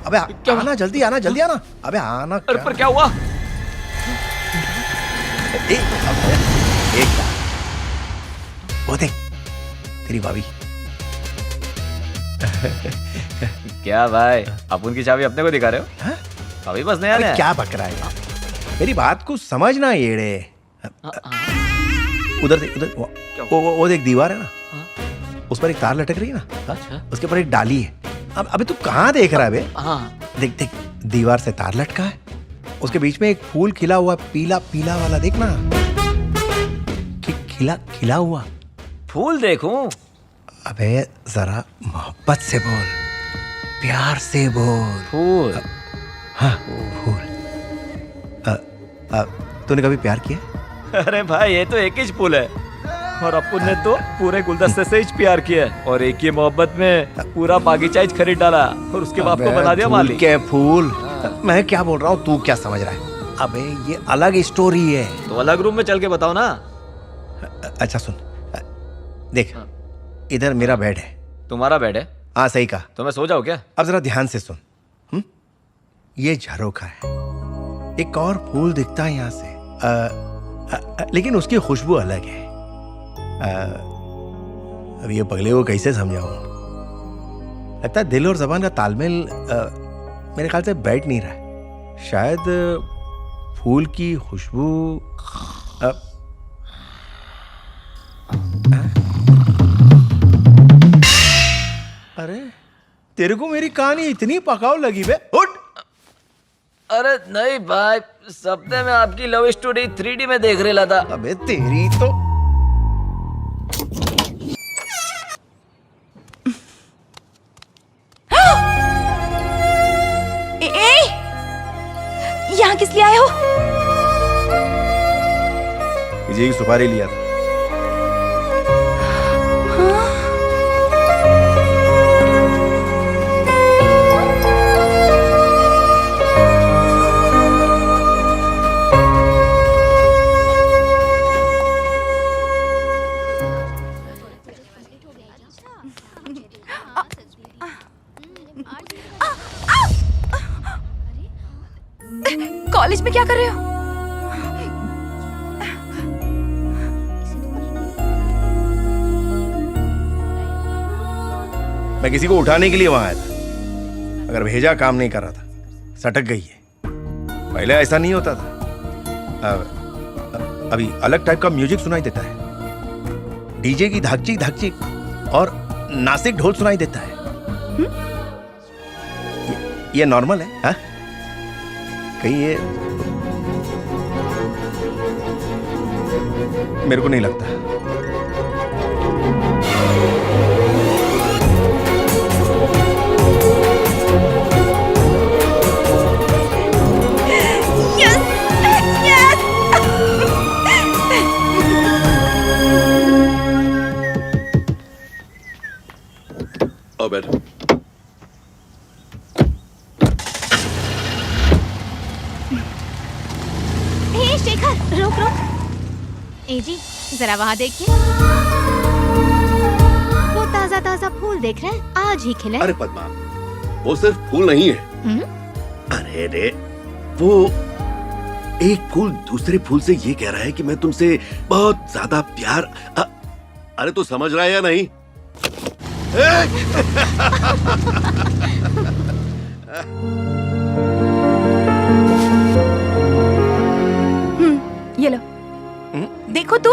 अबे आना, जल्दी आना, जल्दी आना। अबे आना। अरे पर क्या हुआ? एक वो देख, तेरी भाभी। क्या भाई, आप उनकी चाबी अपने को दिखा रहे हो? अभी बस नया नया। क्या बक रहा है, मेरी बात को समझना येड़े। उधर देख, उधर वो देख, दीवार है ना, उस पर एक तार लटक रही है ना। अच्छा। उसके ऊपर एक डाली है। अब अबे तू कहाँ देख रहा है बे? हाँ। देख देख, दीवार से तार लटका है, उसके बीच में एक फूल खिला हुआ, पीला पीला वाला, देखना। खिला खिला हुआ फूल देखूं? अबे जरा मोहब्बत से बोल, प्यार से बोल। फूल? हाँ फूल। तूने कभी प्यार किया? अरे भाई, ये तो एक ही फूल है, और अपुन ने तो पूरे गुलदस्ते से ही प्यार किया, और एक ही मोहब्बत में पूरा बागीचा ही खरीद डाला, और उसके बाप को बना दिया मालिक। क्या फूल? मैं क्या बोल रहा हूँ, तू क्या समझ रहा है? अबे ये अलग स्टोरी है। तो अलग रूम में चल के बताओ ना। अच्छा सुन, देख, इधर मेरा बेड है। तुम्हारा बेड है? हाँ सही कहा। तो मैं सो जाऊँ क्या? अब जरा ध्यान से सुन। ये झरोखा है, एक और फूल दिखता है यहाँ से, लेकिन उसकी खुशबू अलग है। अब ये पगले को कैसे समझाऊं? लगता है दिल और जबान का तालमेल मेरे ख्याल से बैठ नहीं रहा है। शायद फूल की खुशबू। अरे तेरे को मेरी कहानी इतनी पकाऊ लगी बे? उठ। अरे नहीं भाई, सपने में आपकी लव स्टोरी 3D में देख रहा था। अबे तेरी तो। यहाँ किस लिए आए हो? किसी की सुपारी लिया था। कॉलेज में क्या कर रहे हो? मैं किसी को उठाने के लिए वहां आया था। अगर भेजा काम नहीं कर रहा था, सटक गई है। पहले ऐसा नहीं होता था। अभी अलग टाइप का म्यूजिक सुनाई देता है, डीजे की धाकचिक धाकचिक और नासिक ढोल सुनाई देता है। ये नॉर्मल है? हा? कहीं ये मेरे को नहीं लगता। आओ बैठो। हे शेखर, रुक रुक। ए जी, जरा वहाँ देखिए। वो ताजा ताजा फूल देख रहे हैं, आज ही खिले। अरे पद्मा, वो सिर्फ फूल नहीं है। अरे रे, वो एक फूल दूसरे फूल से ये कह रहा है कि मैं तुमसे बहुत ज्यादा प्यार। अरे तू समझ रहा है या नहीं? ये लो, देखो तो।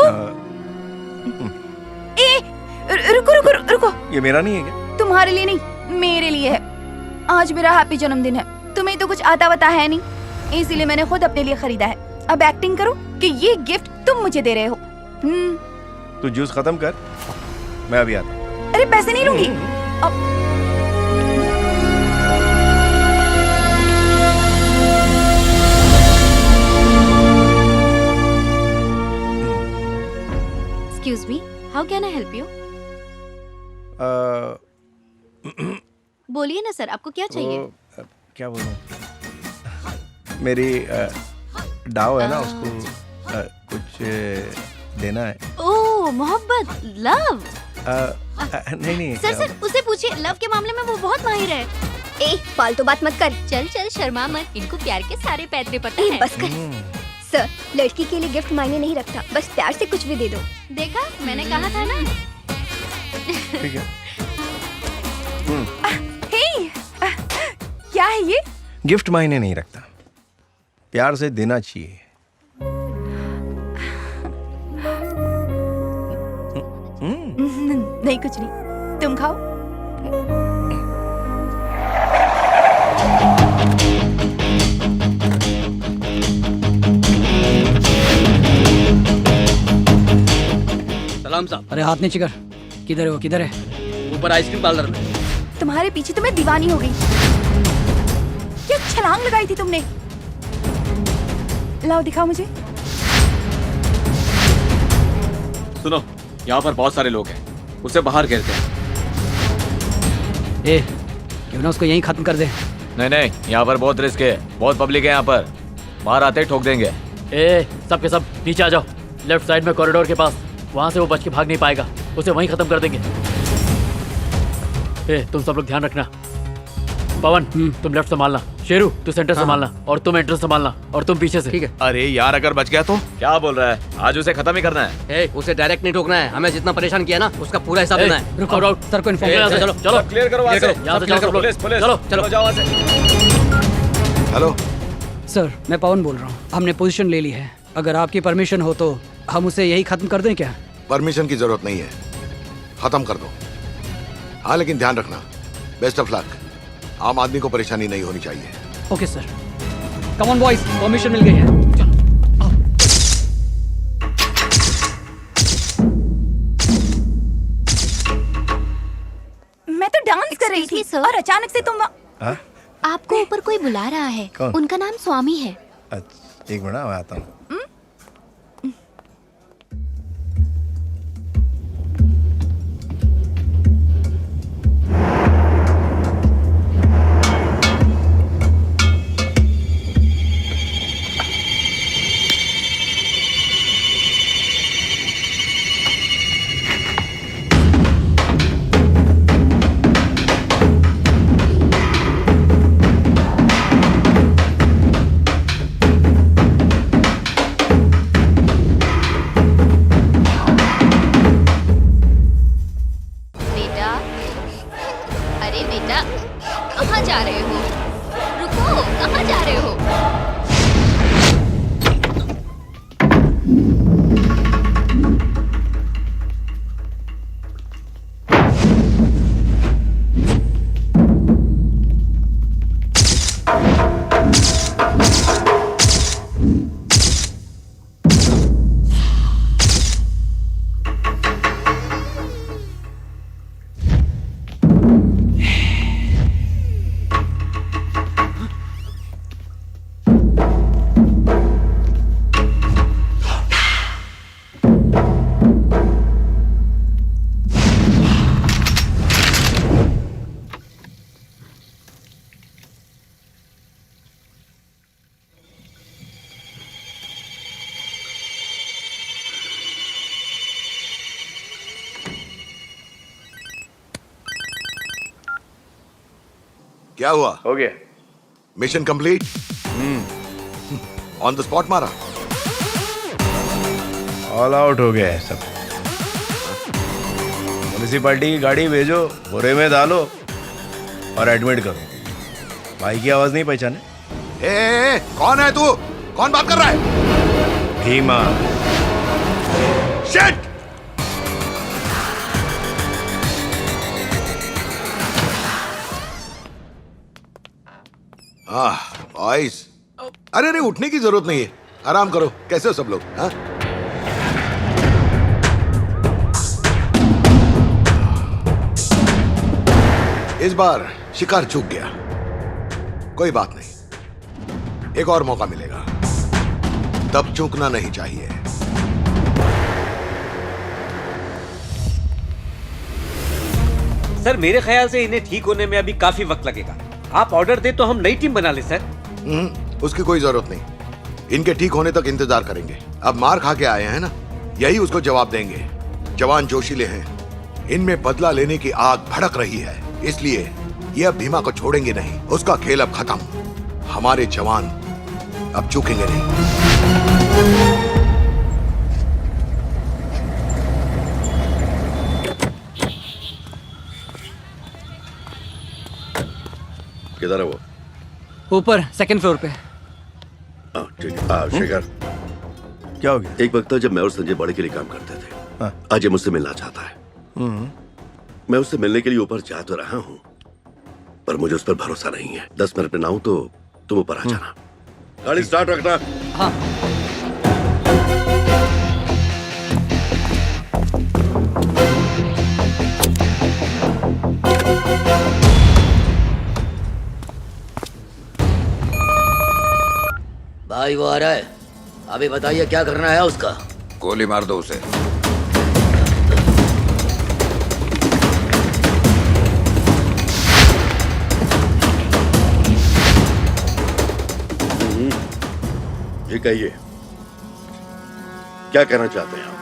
रुको रुको रुको। ये मेरा नहीं है क्या? तुम्हारे लिए नहीं, मेरे लिए है। आज मेरा हैप्पी जन्मदिन है। तुम्हें तो कुछ आता वता है नहीं, इसीलिए मैंने खुद अपने लिए खरीदा है। अब एक्टिंग करो कि ये गिफ्ट तुम मुझे दे रहे हो। तू जूस खत्म कर, मैं अभी आता हूँ। अरे पैसे नहीं लूंगी। Excuse me, how can I help you? बोलिए ना सर, आपको क्या चाहिए? क्या बोलूं? मेरी डाव है ना, उसको कुछ देना है। ओह, मोहब्बत, लव। नहीं सर उसे पूछिए, लव के मामले में वो बहुत माहिर है। ए, फालतू बात मत कर। चल चल, शर्मा मत, इनको प्यार के सारे पैतरे पता है। बस कर। सर, लड़की के लिए गिफ्ट मायने नहीं रखता, बस प्यार से कुछ भी दे दो। देखा, मैंने कहा था ना। ठीक है। क्या है ये? गिफ्ट मायने नहीं रखता, प्यार से देना चाहिए। नहीं, कुछ नहीं, तुम खाओ। सलाम साहब। अरे हाथ नीचे कर। किधर है वो? किधर है? ऊपर आइसक्रीम पार्लर में। तुम्हारे पीछे तो मैं दीवानी हो गई। क्या छलांग लगाई थी तुमने? लाओ, दिखाओ मुझे। सुनो, यहाँ पर बहुत सारे लोग हैं, उसे बाहर घेरते हैं। ए, क्यों ना उसको यहीं खत्म कर दे। नहीं, यहाँ पर बहुत रिस्क है, बहुत पब्लिक है यहाँ पर, बाहर आते ही ठोक देंगे। ए, सब के सब नीचे आ जाओ, लेफ्ट साइड में कॉरिडोर के पास। वहाँ से वो बच के भाग नहीं पाएगा, उसे वहीं खत्म कर देंगे। ए, तुम सब लोग ध्यान रखना। पवन, तुम लेफ्ट संभालना, शेरू तू सेंटर संभालना, और तुम एंट्रेंस संभालना, और तुम पीछे से। ठीक है। अरे यार, अगर बच गया तो क्या बोल रहा है? आज उसे खत्म ही करना है। ए, उसे डायरेक्ट नहीं ठोकना है, हमें जितना परेशान किया ना उसका पूरा हिसाब देना है। रुको, सर को इन्फॉर्म करो। चलो चलो, क्लियर करो वहाँ से। यहाँ से जाओ, पुलिस, चलो जाओ वहाँ से। हेलो सर, मैं पवन बोल रहा हूँ। हमने पोजीशन ले ली है, अगर आपकी परमिशन हो तो हम उसे यही खत्म कर दें क्या? परमिशन की जरूरत नहीं है, खत्म कर दो। हाँ, लेकिन ध्यान रखना, बेस्ट ऑफ लक। आम आदमी को परेशानी नहीं होनी चाहिए। Okay sir. Come on boys, permission मिल गई है। मैं तो डांस कर रही थी और अचानक से तुम आपको ऊपर कोई बुला रहा है। कौन? उनका नाम स्वामी है। अच्छा, एक मिनट, मैं आता हूँ। जा रहे हो? रुको, कहाँ जा रहे हो? क्या हुआ? हो गया। Mission complete? On the spot मारा? ऑल आउट हो गया है सब। म्युनिसिपैलिटी की गाड़ी भेजो, बोरे में डालो और एडमिट करो। भाई की आवाज नहीं पहचाने? ए, कौन है तू? कौन बात कर रहा है? भीमा। शिट! बॉयज, अरे अरे उठने की जरूरत नहीं है, आराम करो। कैसे हो सब लोग? हाँ? इस बार शिकार चूक गया, कोई बात नहीं, एक और मौका मिलेगा, तब चूकना नहीं चाहिए। सर मेरे ख्याल से इन्हें ठीक होने में अभी काफी वक्त लगेगा। आप ऑर्डर दे तो हम नई टीम बना ले सर। उसकी कोई जरूरत नहीं, इनके ठीक होने तक इंतजार करेंगे। अब मार खा के आए हैं ना, यही उसको जवाब देंगे। जवान जोशीले हैं, इनमें बदला लेने की आग भड़क रही है, इसलिए ये अब भीमा को छोड़ेंगे नहीं। उसका खेल अब खत्म। हमारे जवान अब चूकेंगे नहीं। किधर है वो? ऊपर सेकंड फ्लोर पे। ठीक है। शेखर, क्या हो गया? एक वक्त था जब मैं और संजय बड़े के लिए काम करते थे। अजय मुझसे मिलना चाहता है। मैं उससे मिलने के लिए ऊपर जा तो रहा हूँ, पर मुझे उस पर भरोसा नहीं है। 10 मिनट में ना हूं तो तुम ऊपर आ जाना। गाड़ी स्टार्ट रखना। हाँ। भाई वो आ रहा है, अभी बताइए क्या करना है उसका। गोली मार दो उसे। जी कहिए, क्या कहना चाहते हैं आप?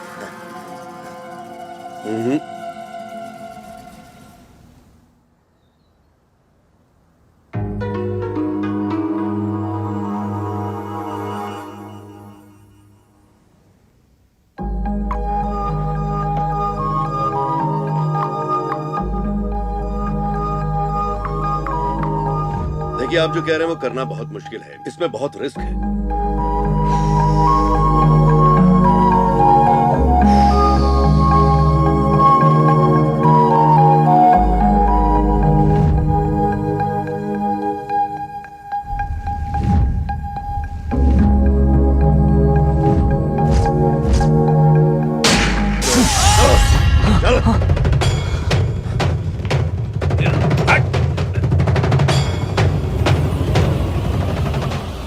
देखिए, आप जो कह रहे हैं वो करना बहुत मुश्किल है, इसमें बहुत रिस्क है।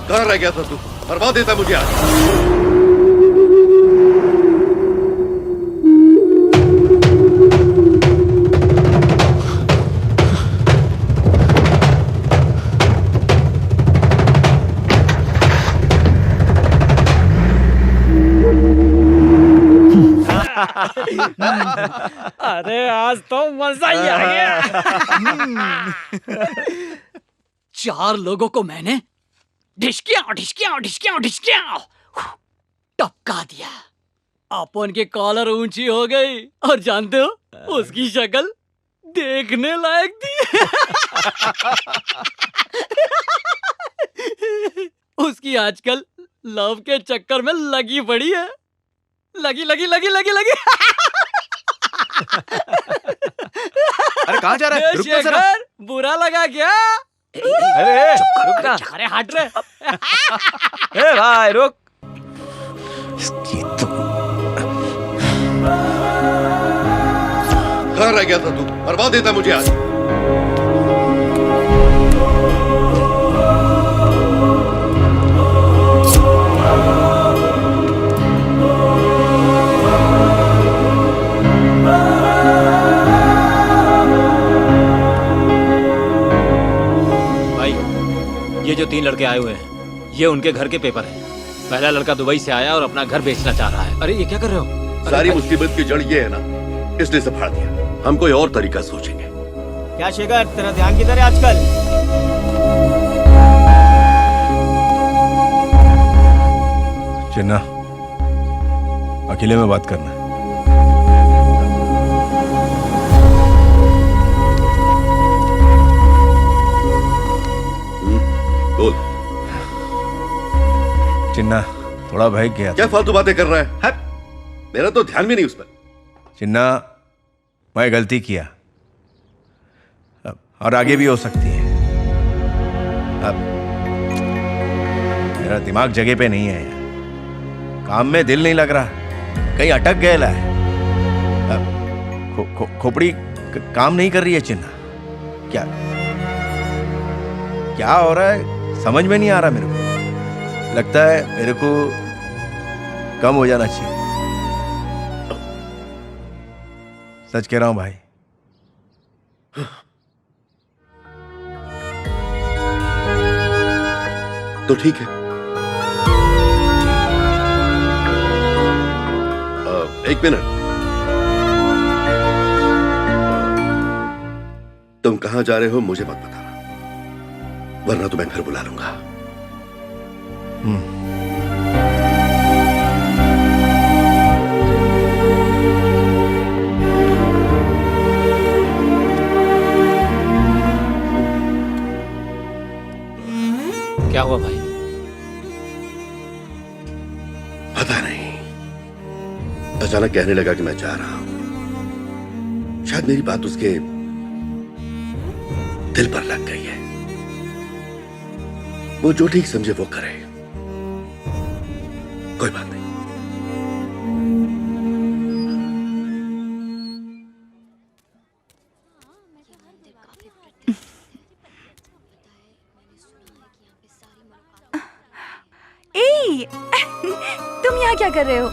कहाँ रह गया था तू? बर्बाद देता मुझे आज। अरे आज तो मजा ही आ गया। 4 लोगों को मैंने ढिशकिया टपका दिया। अपन की कॉलर ऊंची हो गई और जानते हो उसकी शक्ल देखने लायक थी। उसकी आजकल लव के चक्कर में लगी पड़ी है। लगी। अरे कहाँ जा रहा है? रुक तो जरा। शेखर, बुरा लगा क्या? अरे रुक ना। अरे हट रे। ए भाई रुक। कहाँ रह गया था तू? मरवा देता मुझे आज। भाई, ये जो 3 लड़के आए हुए हैं, ये उनके घर के पेपर हैं। पहला लड़का दुबई से आया और अपना घर बेचना चाह रहा है। अरे ये क्या कर रहे हो? सारी मुसीबत की जड़ ये है ना, इसलिए से फाड़ दिया। हम कोई और तरीका सोचेंगे। क्या शेखर, तेरा ध्यान किधर है आजकल? चिन्ना, अकेले में बात करना है। बोल। चिन्ना, थोड़ा भय गया। क्या फालतू बातें कर रहा है? मेरा तो ध्यान भी नहीं उस पर। चिन्ना, मैं गलती किया और आगे भी हो सकती है। अब मेरा दिमाग जगह पे नहीं है यार। काम में दिल नहीं लग रहा, कहीं अटक गया है। खोपड़ी काम नहीं कर रही है। चिन्ना, क्या हो रहा है समझ में नहीं आ रहा मेरे को। लगता है मेरे को कम हो जाना चाहिए। सच कह रहा हूं भाई। तो ठीक है, एक मिनट। तुम कहां जा रहे हो मुझे मत बताना, वरना तो मैं फिर बुला लूंगा। क्या हुआ भाई? पता नहीं, अचानक कहने लगा कि मैं जा रहा हूं। शायद मेरी बात उसके दिल पर लग गई है। वो जो ठीक समझे वो करे, कोई बात नहीं। ए, तुम यहाँ क्या कर रहे हो?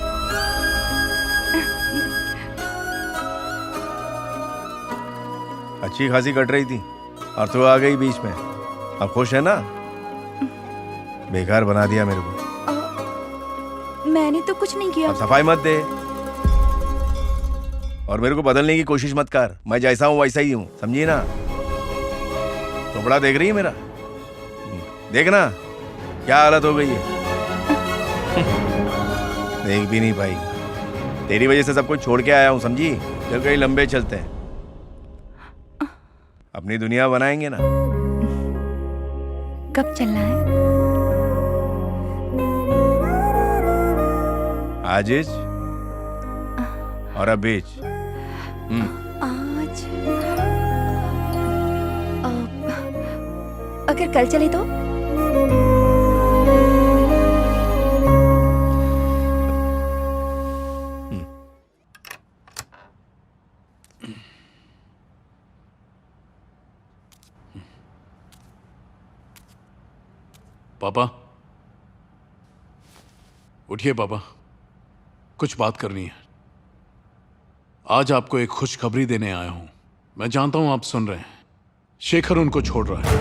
अच्छी खासी कट रही थी और तू आ गई बीच में। अब खुश है ना? बेकार बना दिया मेरे को। मैंने तो कुछ नहीं किया। अब सफाई मत दे और मेरे को बदलने की कोशिश मत कर। मैं जैसा हूं वैसा ही हूं, समझी ना? कपड़ा देख रही है मेरा? देखना क्या हालत हो गई है। देख भी नहीं पाई। तेरी वजह से सब कुछ छोड़ के आया हूं, समझी? चल कहीं लंबे चलते हैं, अपनी दुनिया बनाएंगे ना। कब चलना है? आजिज और अबीज। आज अगर कल चले तो? पापा, उठिए पापा, कुछ बात करनी है। आज आपको एक खुशखबरी देने आया हूं। मैं जानता हूं आप सुन रहे हैं। शेखर उनको छोड़ रहा है।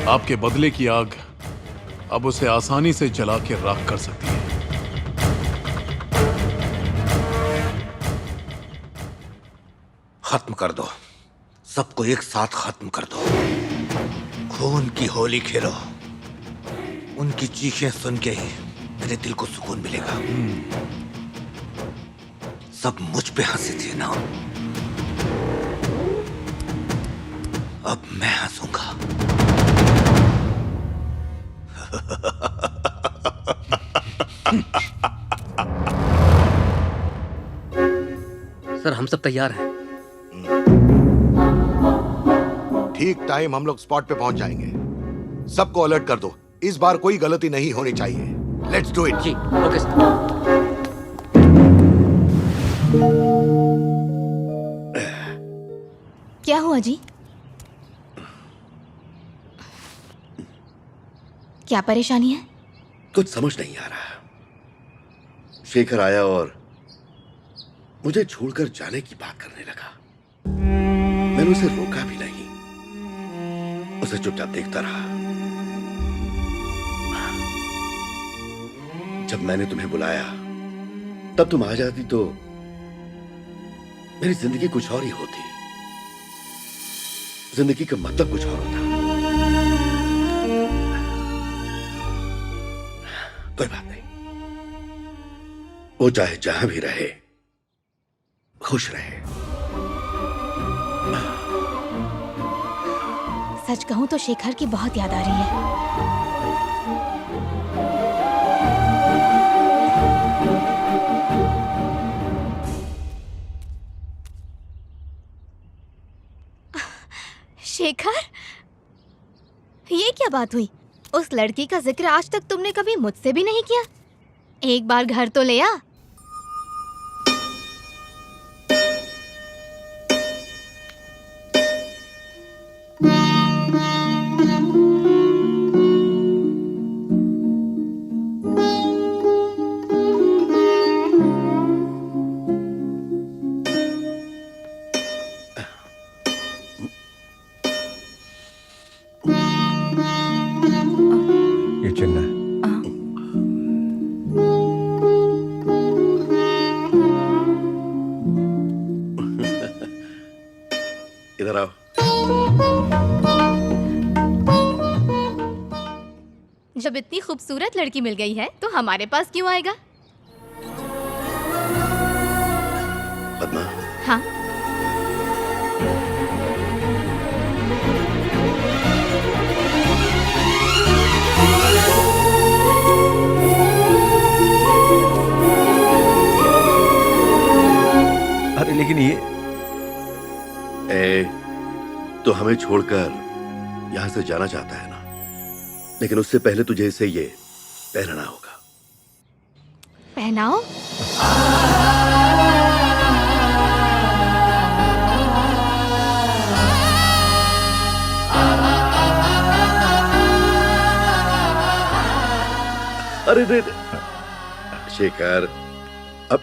आपके बदले की आग अब उसे आसानी से जला के राख कर सकती है। खत्म कर दो, सबको एक साथ खत्म कर दो। खून की होली खेलो। उनकी चीखें सुन के ही मेरे दिल को सुकून मिलेगा। सब मुझ पे हंसे थे ना, अब मैं हंसूंगा। सर हम सब तैयार हैं। ठीक टाइम हम लोग स्पॉट पे पहुंच जाएंगे। सबको अलर्ट कर दो, इस बार कोई गलती नहीं होनी चाहिए। Let's do it. जी ओके सर। क्या हुआ जी? क्या परेशानी है? कुछ समझ नहीं आ रहा। शेखर आया और मुझे छोड़कर जाने की बात करने लगा। मैंने उसे रोका भी नहीं, उसे चुपचाप देखता रहा। जब मैंने तुम्हें बुलाया तब तुम आ जाती तो मेरी जिंदगी कुछ और ही होती। जिंदगी का मतलब कुछ और होता। कोई बात नहीं, वो चाहे जहां भी रहे खुश रहे। सच कहूं तो शेखर की बहुत याद आ रही है। शेखर, ये क्या बात हुई? उस लड़की का जिक्र आज तक तुमने कभी मुझसे भी नहीं किया। एक बार घर तो ले आ। ये चिन्ना है। इधर आओ। जब इतनी खूबसूरत लड़की मिल गई है तो हमारे पास क्यों आएगा? पद्मा, हाँ, अरे लेकिन ये तो हमें छोड़कर यहां से जाना चाहता है ना, लेकिन उससे पहले तुझे इसे ये पहनना होगा। पहनाओ। अरे रे शेखर, अब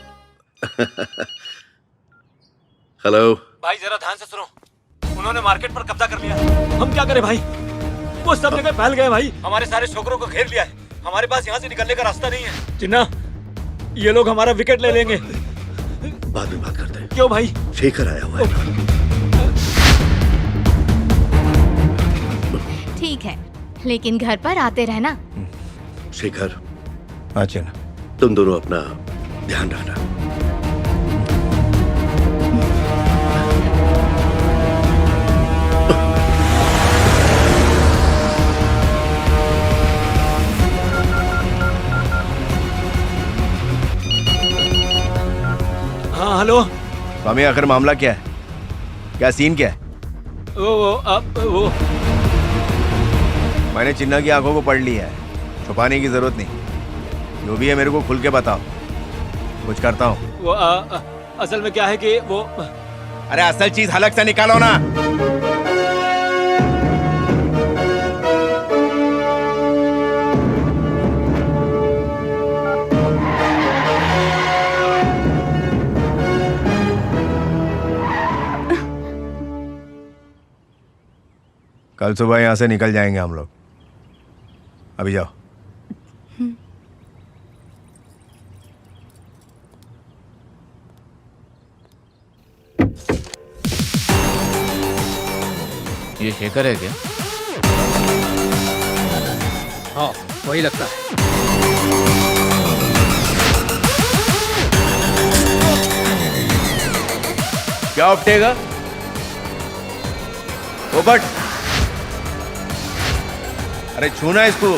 हेलो भाई जरा ध्यान से सुनो, उन्होंने मार्केट पर कब्जा कर लिया। हम क्या करें भाई? वो सब जगह फैल गए भाई, हमारे सारे छोकरों को घेर लिया है। हमारे पास यहाँ से निकलने का रास्ता नहीं है। चिन्ना, ये लोग हमारा विकेट ले लेंगे। बाद में बात करते हैं। क्यों भाई? शेखर आया हुआ है। ठीक है, लेकिन घर पर आते रहना। शेखर, हाँ चिन्ना, तुम दोनों अपना ध्यान रखना। हाँ हेलो स्वामी, आखिर मामला क्या है? क्या सीन क्या है? वो मैंने चिन्ना की आंखों को पढ़ लिया है, छुपाने की जरूरत नहीं। जो भी है मेरे को खुल के बताओ, कुछ करता हूँ। वो असल में क्या है कि वो, अरे असल चीज हलक से निकालो ना। कल सुबह यहां से निकल जाएंगे हम लोग। अभी जाओ। ये शेखर है क्या? हाँ वही लगता है। क्या उपटेगा? पोपट, अरे छूना इसको,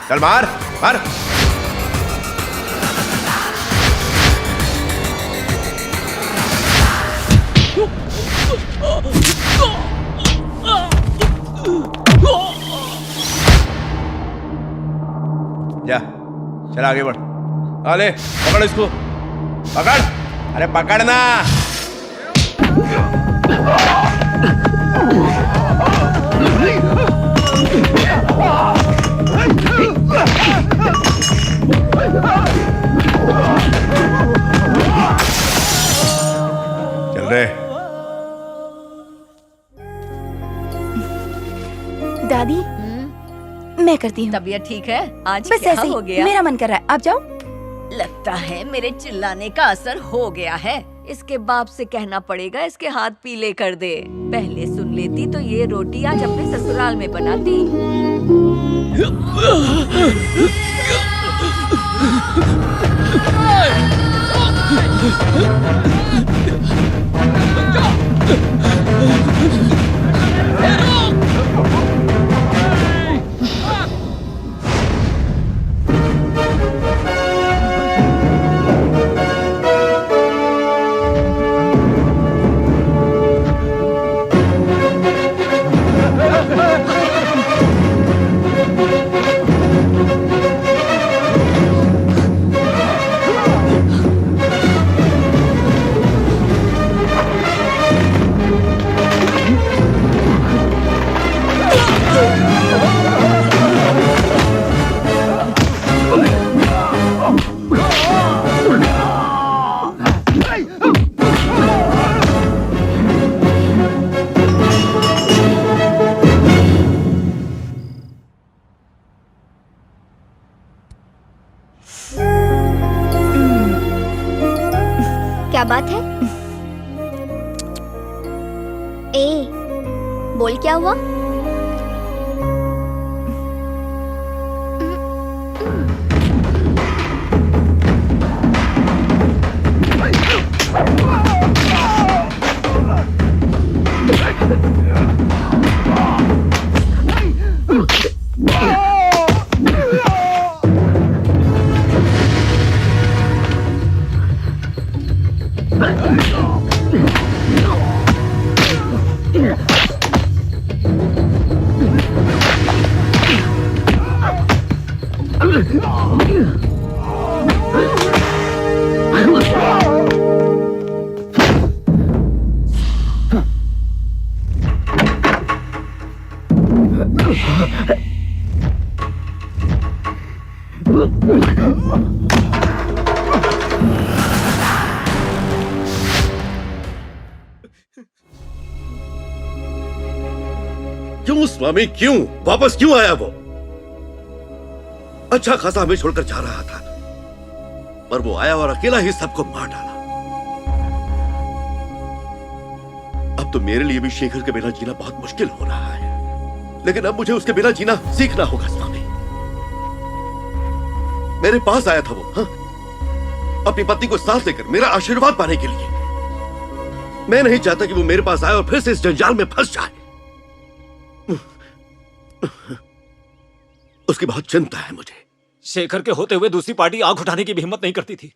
चल मार मार। जा, चल आगे बढ़। अरे पकड़ इसको, पकड़, अरे पकड़ना। चल रहे। दादी, मैं करती हूँ। तबीयत ठीक है? आज बस क्या ऐसे हो ही, गया? मेरा मन कर रहा है, आप जाओ। लगता है मेरे चिल्लाने का असर हो गया है। इसके बाप से कहना पड़ेगा इसके हाथ पीले कर दे। पहले सुन लेती तो ये रोटी आज अपने ससुराल में बनाती। क्या बात है? ए, बोल क्या हुआ? क्यों स्वामी, क्यों वापस क्यों आया वो? अच्छा खासा हमें छोड़कर जा रहा था, पर वो आया और अकेला ही सबको मार डाला। अब तो मेरे लिए भी शेखर के बिना जीना बहुत मुश्किल हो रहा है, लेकिन अब मुझे उसके बिना जीना सीखना होगा स्वामी। मेरे पास आया था वो, हाँ? अपनी पत्नी को साथ लेकर मेरा आशीर्वाद पाने के लिए। मैं नहीं चाहता कि वो मेरे पास आए और फिर से इस जंजाल में फंस जाए। उसकी बहुत चिंता है मुझे। शेखर के होते हुए दूसरी पार्टी आंख उठाने की भी हिम्मत नहीं करती थी,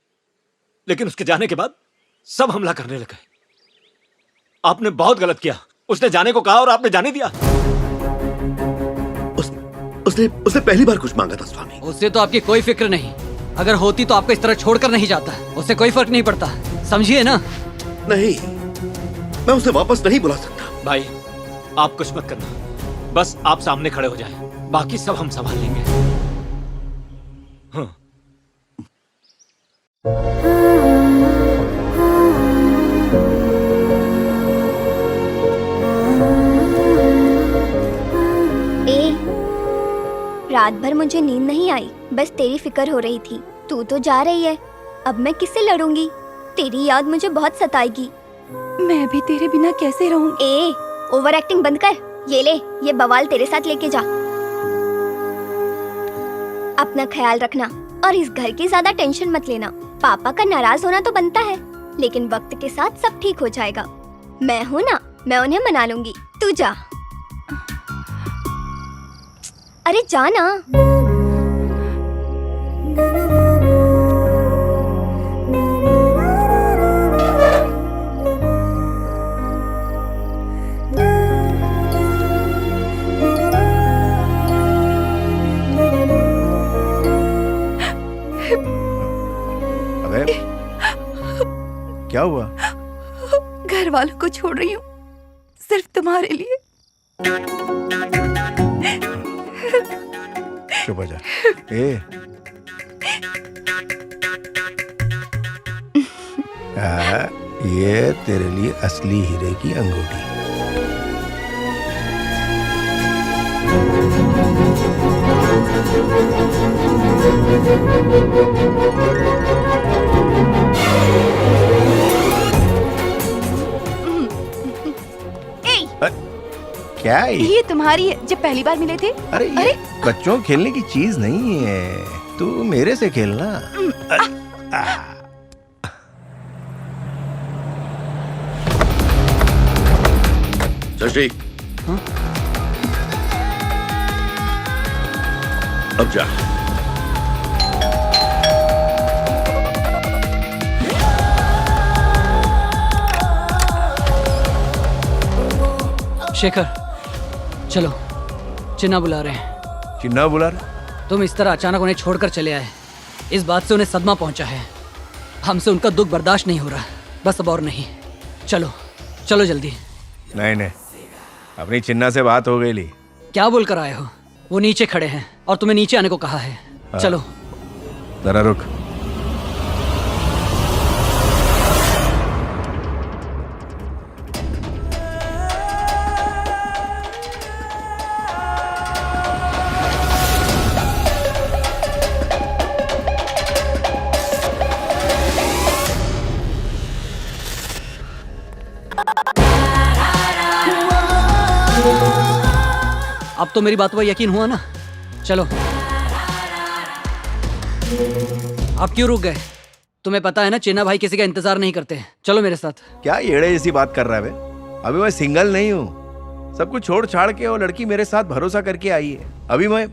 लेकिन उसके जाने के बाद सब हमला करने लगे। आपने बहुत गलत किया। उसने जाने को कहा और आपने जाने दिया। उसने पहली बार कुछ मांगा था स्वामी। उससे तो आपकी कोई फिक्र नहीं। अगर होती तो आपको इस तरह छोड़कर नहीं जाता। उससे कोई फर्क नहीं पड़ता, समझिए ना? नहीं, मैं उसे वापस नहीं बुला सकता। भाई, आप कुछ मत करना, बस आप सामने खड़े हो जाएं, बाकी सब हम संभाल लेंगे। हाँ। रात भर मुझे नींद नहीं आई, बस तेरी फिक्र हो रही थी। तू तो जा रही है, अब मैं किससे लड़ूंगी? तेरी याद मुझे बहुत सताएगी। मैं भी तेरे बिना कैसे रहूं? ओवर एक्टिंग बंद कर। ये ले, ये बवाल तेरे साथ लेके जा। अपना ख्याल रखना और इस घर की ज्यादा टेंशन मत लेना। पापा का नाराज होना तो बनता है, लेकिन वक्त के साथ सब ठीक हो जाएगा। मैं हूँ ना, मैं उन्हें मना लूंगी। तू जा। अरे जाना। अबे क्या हुआ? घर वालों को छोड़ रही हूँ सिर्फ तुम्हारे लिए। चुप हो जा। ए ये तेरे लिए असली हीरे की अंगूठी। क्या ये तुम्हारी है, जब पहली बार मिले थे। अरे बच्चों खेलने की चीज नहीं है, तू मेरे से खेलना। शशि, अब जा। शेखर चलो, चिन्ना बुला रहे हैं। चिन्ना बुला रहे? तुम इस तरह अचानक उन्हें छोड़कर चले आए, इस बात से उन्हें सदमा पहुंचा है। हमसे उनका दुख बर्दाश्त नहीं हो रहा, बस अब और नहीं। चलो चलो जल्दी। नहीं, अपनी चिन्ना से बात हो गई ली। क्या बोलकर आए हो? वो नीचे खड़े हैं और तुम्हें नीचे आने को कहा है। चलो जरा रुक। अब तो मेरी बात पर यकीन हुआ ना? चलो। अब क्यों रुक गए? तुम्हें पता है ना चिन्ना भाई किसी का इंतजार नहीं करते। चलो मेरे साथ। क्या येड़े जैसी बात कर रहा है बे? अभी मैं सिंगल नहीं हूँ, सब कुछ छोड़ छाड़ के वो लड़की मेरे साथ भरोसा करके आई है। अभी मैं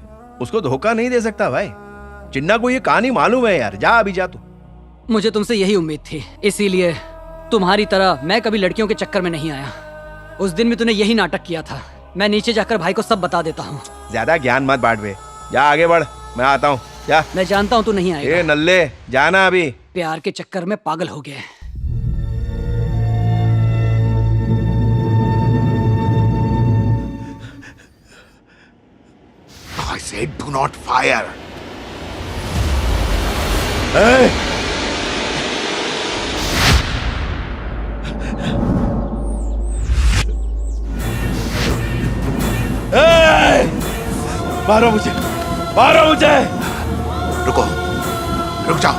उसको धोखा नहीं दे सकता भाई। चिन्ना को ये कहानी मालूम है यार। जा अभी जा तू। मुझे तुमसे यही उम्मीद थी, इसीलिए तुम्हारी तरह मैं कभी लड़कियों के चक्कर में नहीं आया। उस दिन भी तूने यही नाटक किया था। मैं नीचे जाकर भाई को सब बता देता हूँ। ज्यादा ज्ञान मत बांट बे, जा आगे बढ़, मैं आता हूँ। जा। मैं जानता हूँ तू नहीं आएगा। ए नल्ले, जाना अभी। प्यार के चक्कर में पागल हो गया। I said do not fire. मारो मुझे, मारो मुझे। रुको, रुक जाओ।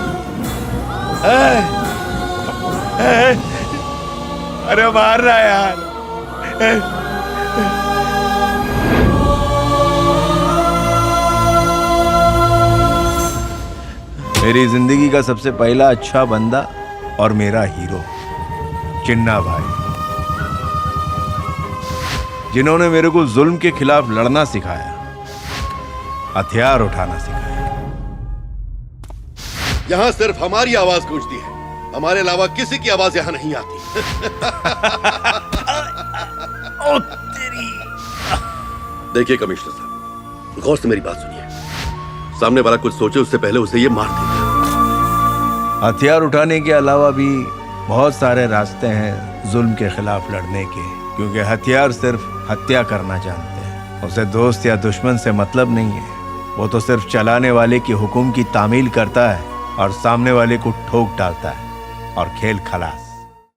अरे मार रहा है यार। मेरी जिंदगी का सबसे पहला अच्छा बंदा और मेरा हीरो चिन्ना भाई, जिन्होंने मेरे को जुल्म के खिलाफ लड़ना सिखाया, हथियार उठाना सिखाया। यहाँ सिर्फ हमारी आवाज गूंजती है, हमारे अलावा किसी की आवाज यहाँ नहीं आती। ओ तेरी। देखिए कमिश्नर साहब, गौर से मेरी बात सुनिए। सामने वाला कुछ सोचे उससे पहले उसे ये मार देगा। हथियार उठाने के अलावा भी बहुत सारे रास्ते हैं जुल्म के खिलाफ लड़ने के, क्योंकि हथियार सिर्फ हत्या करना जानते हैं। उसे दोस्त या दुश्मन से मतलब नहीं है, वो तो सिर्फ चलाने वाले के हुक्म की तामील करता है और सामने वाले को ठोक डालता है और खेल खलास।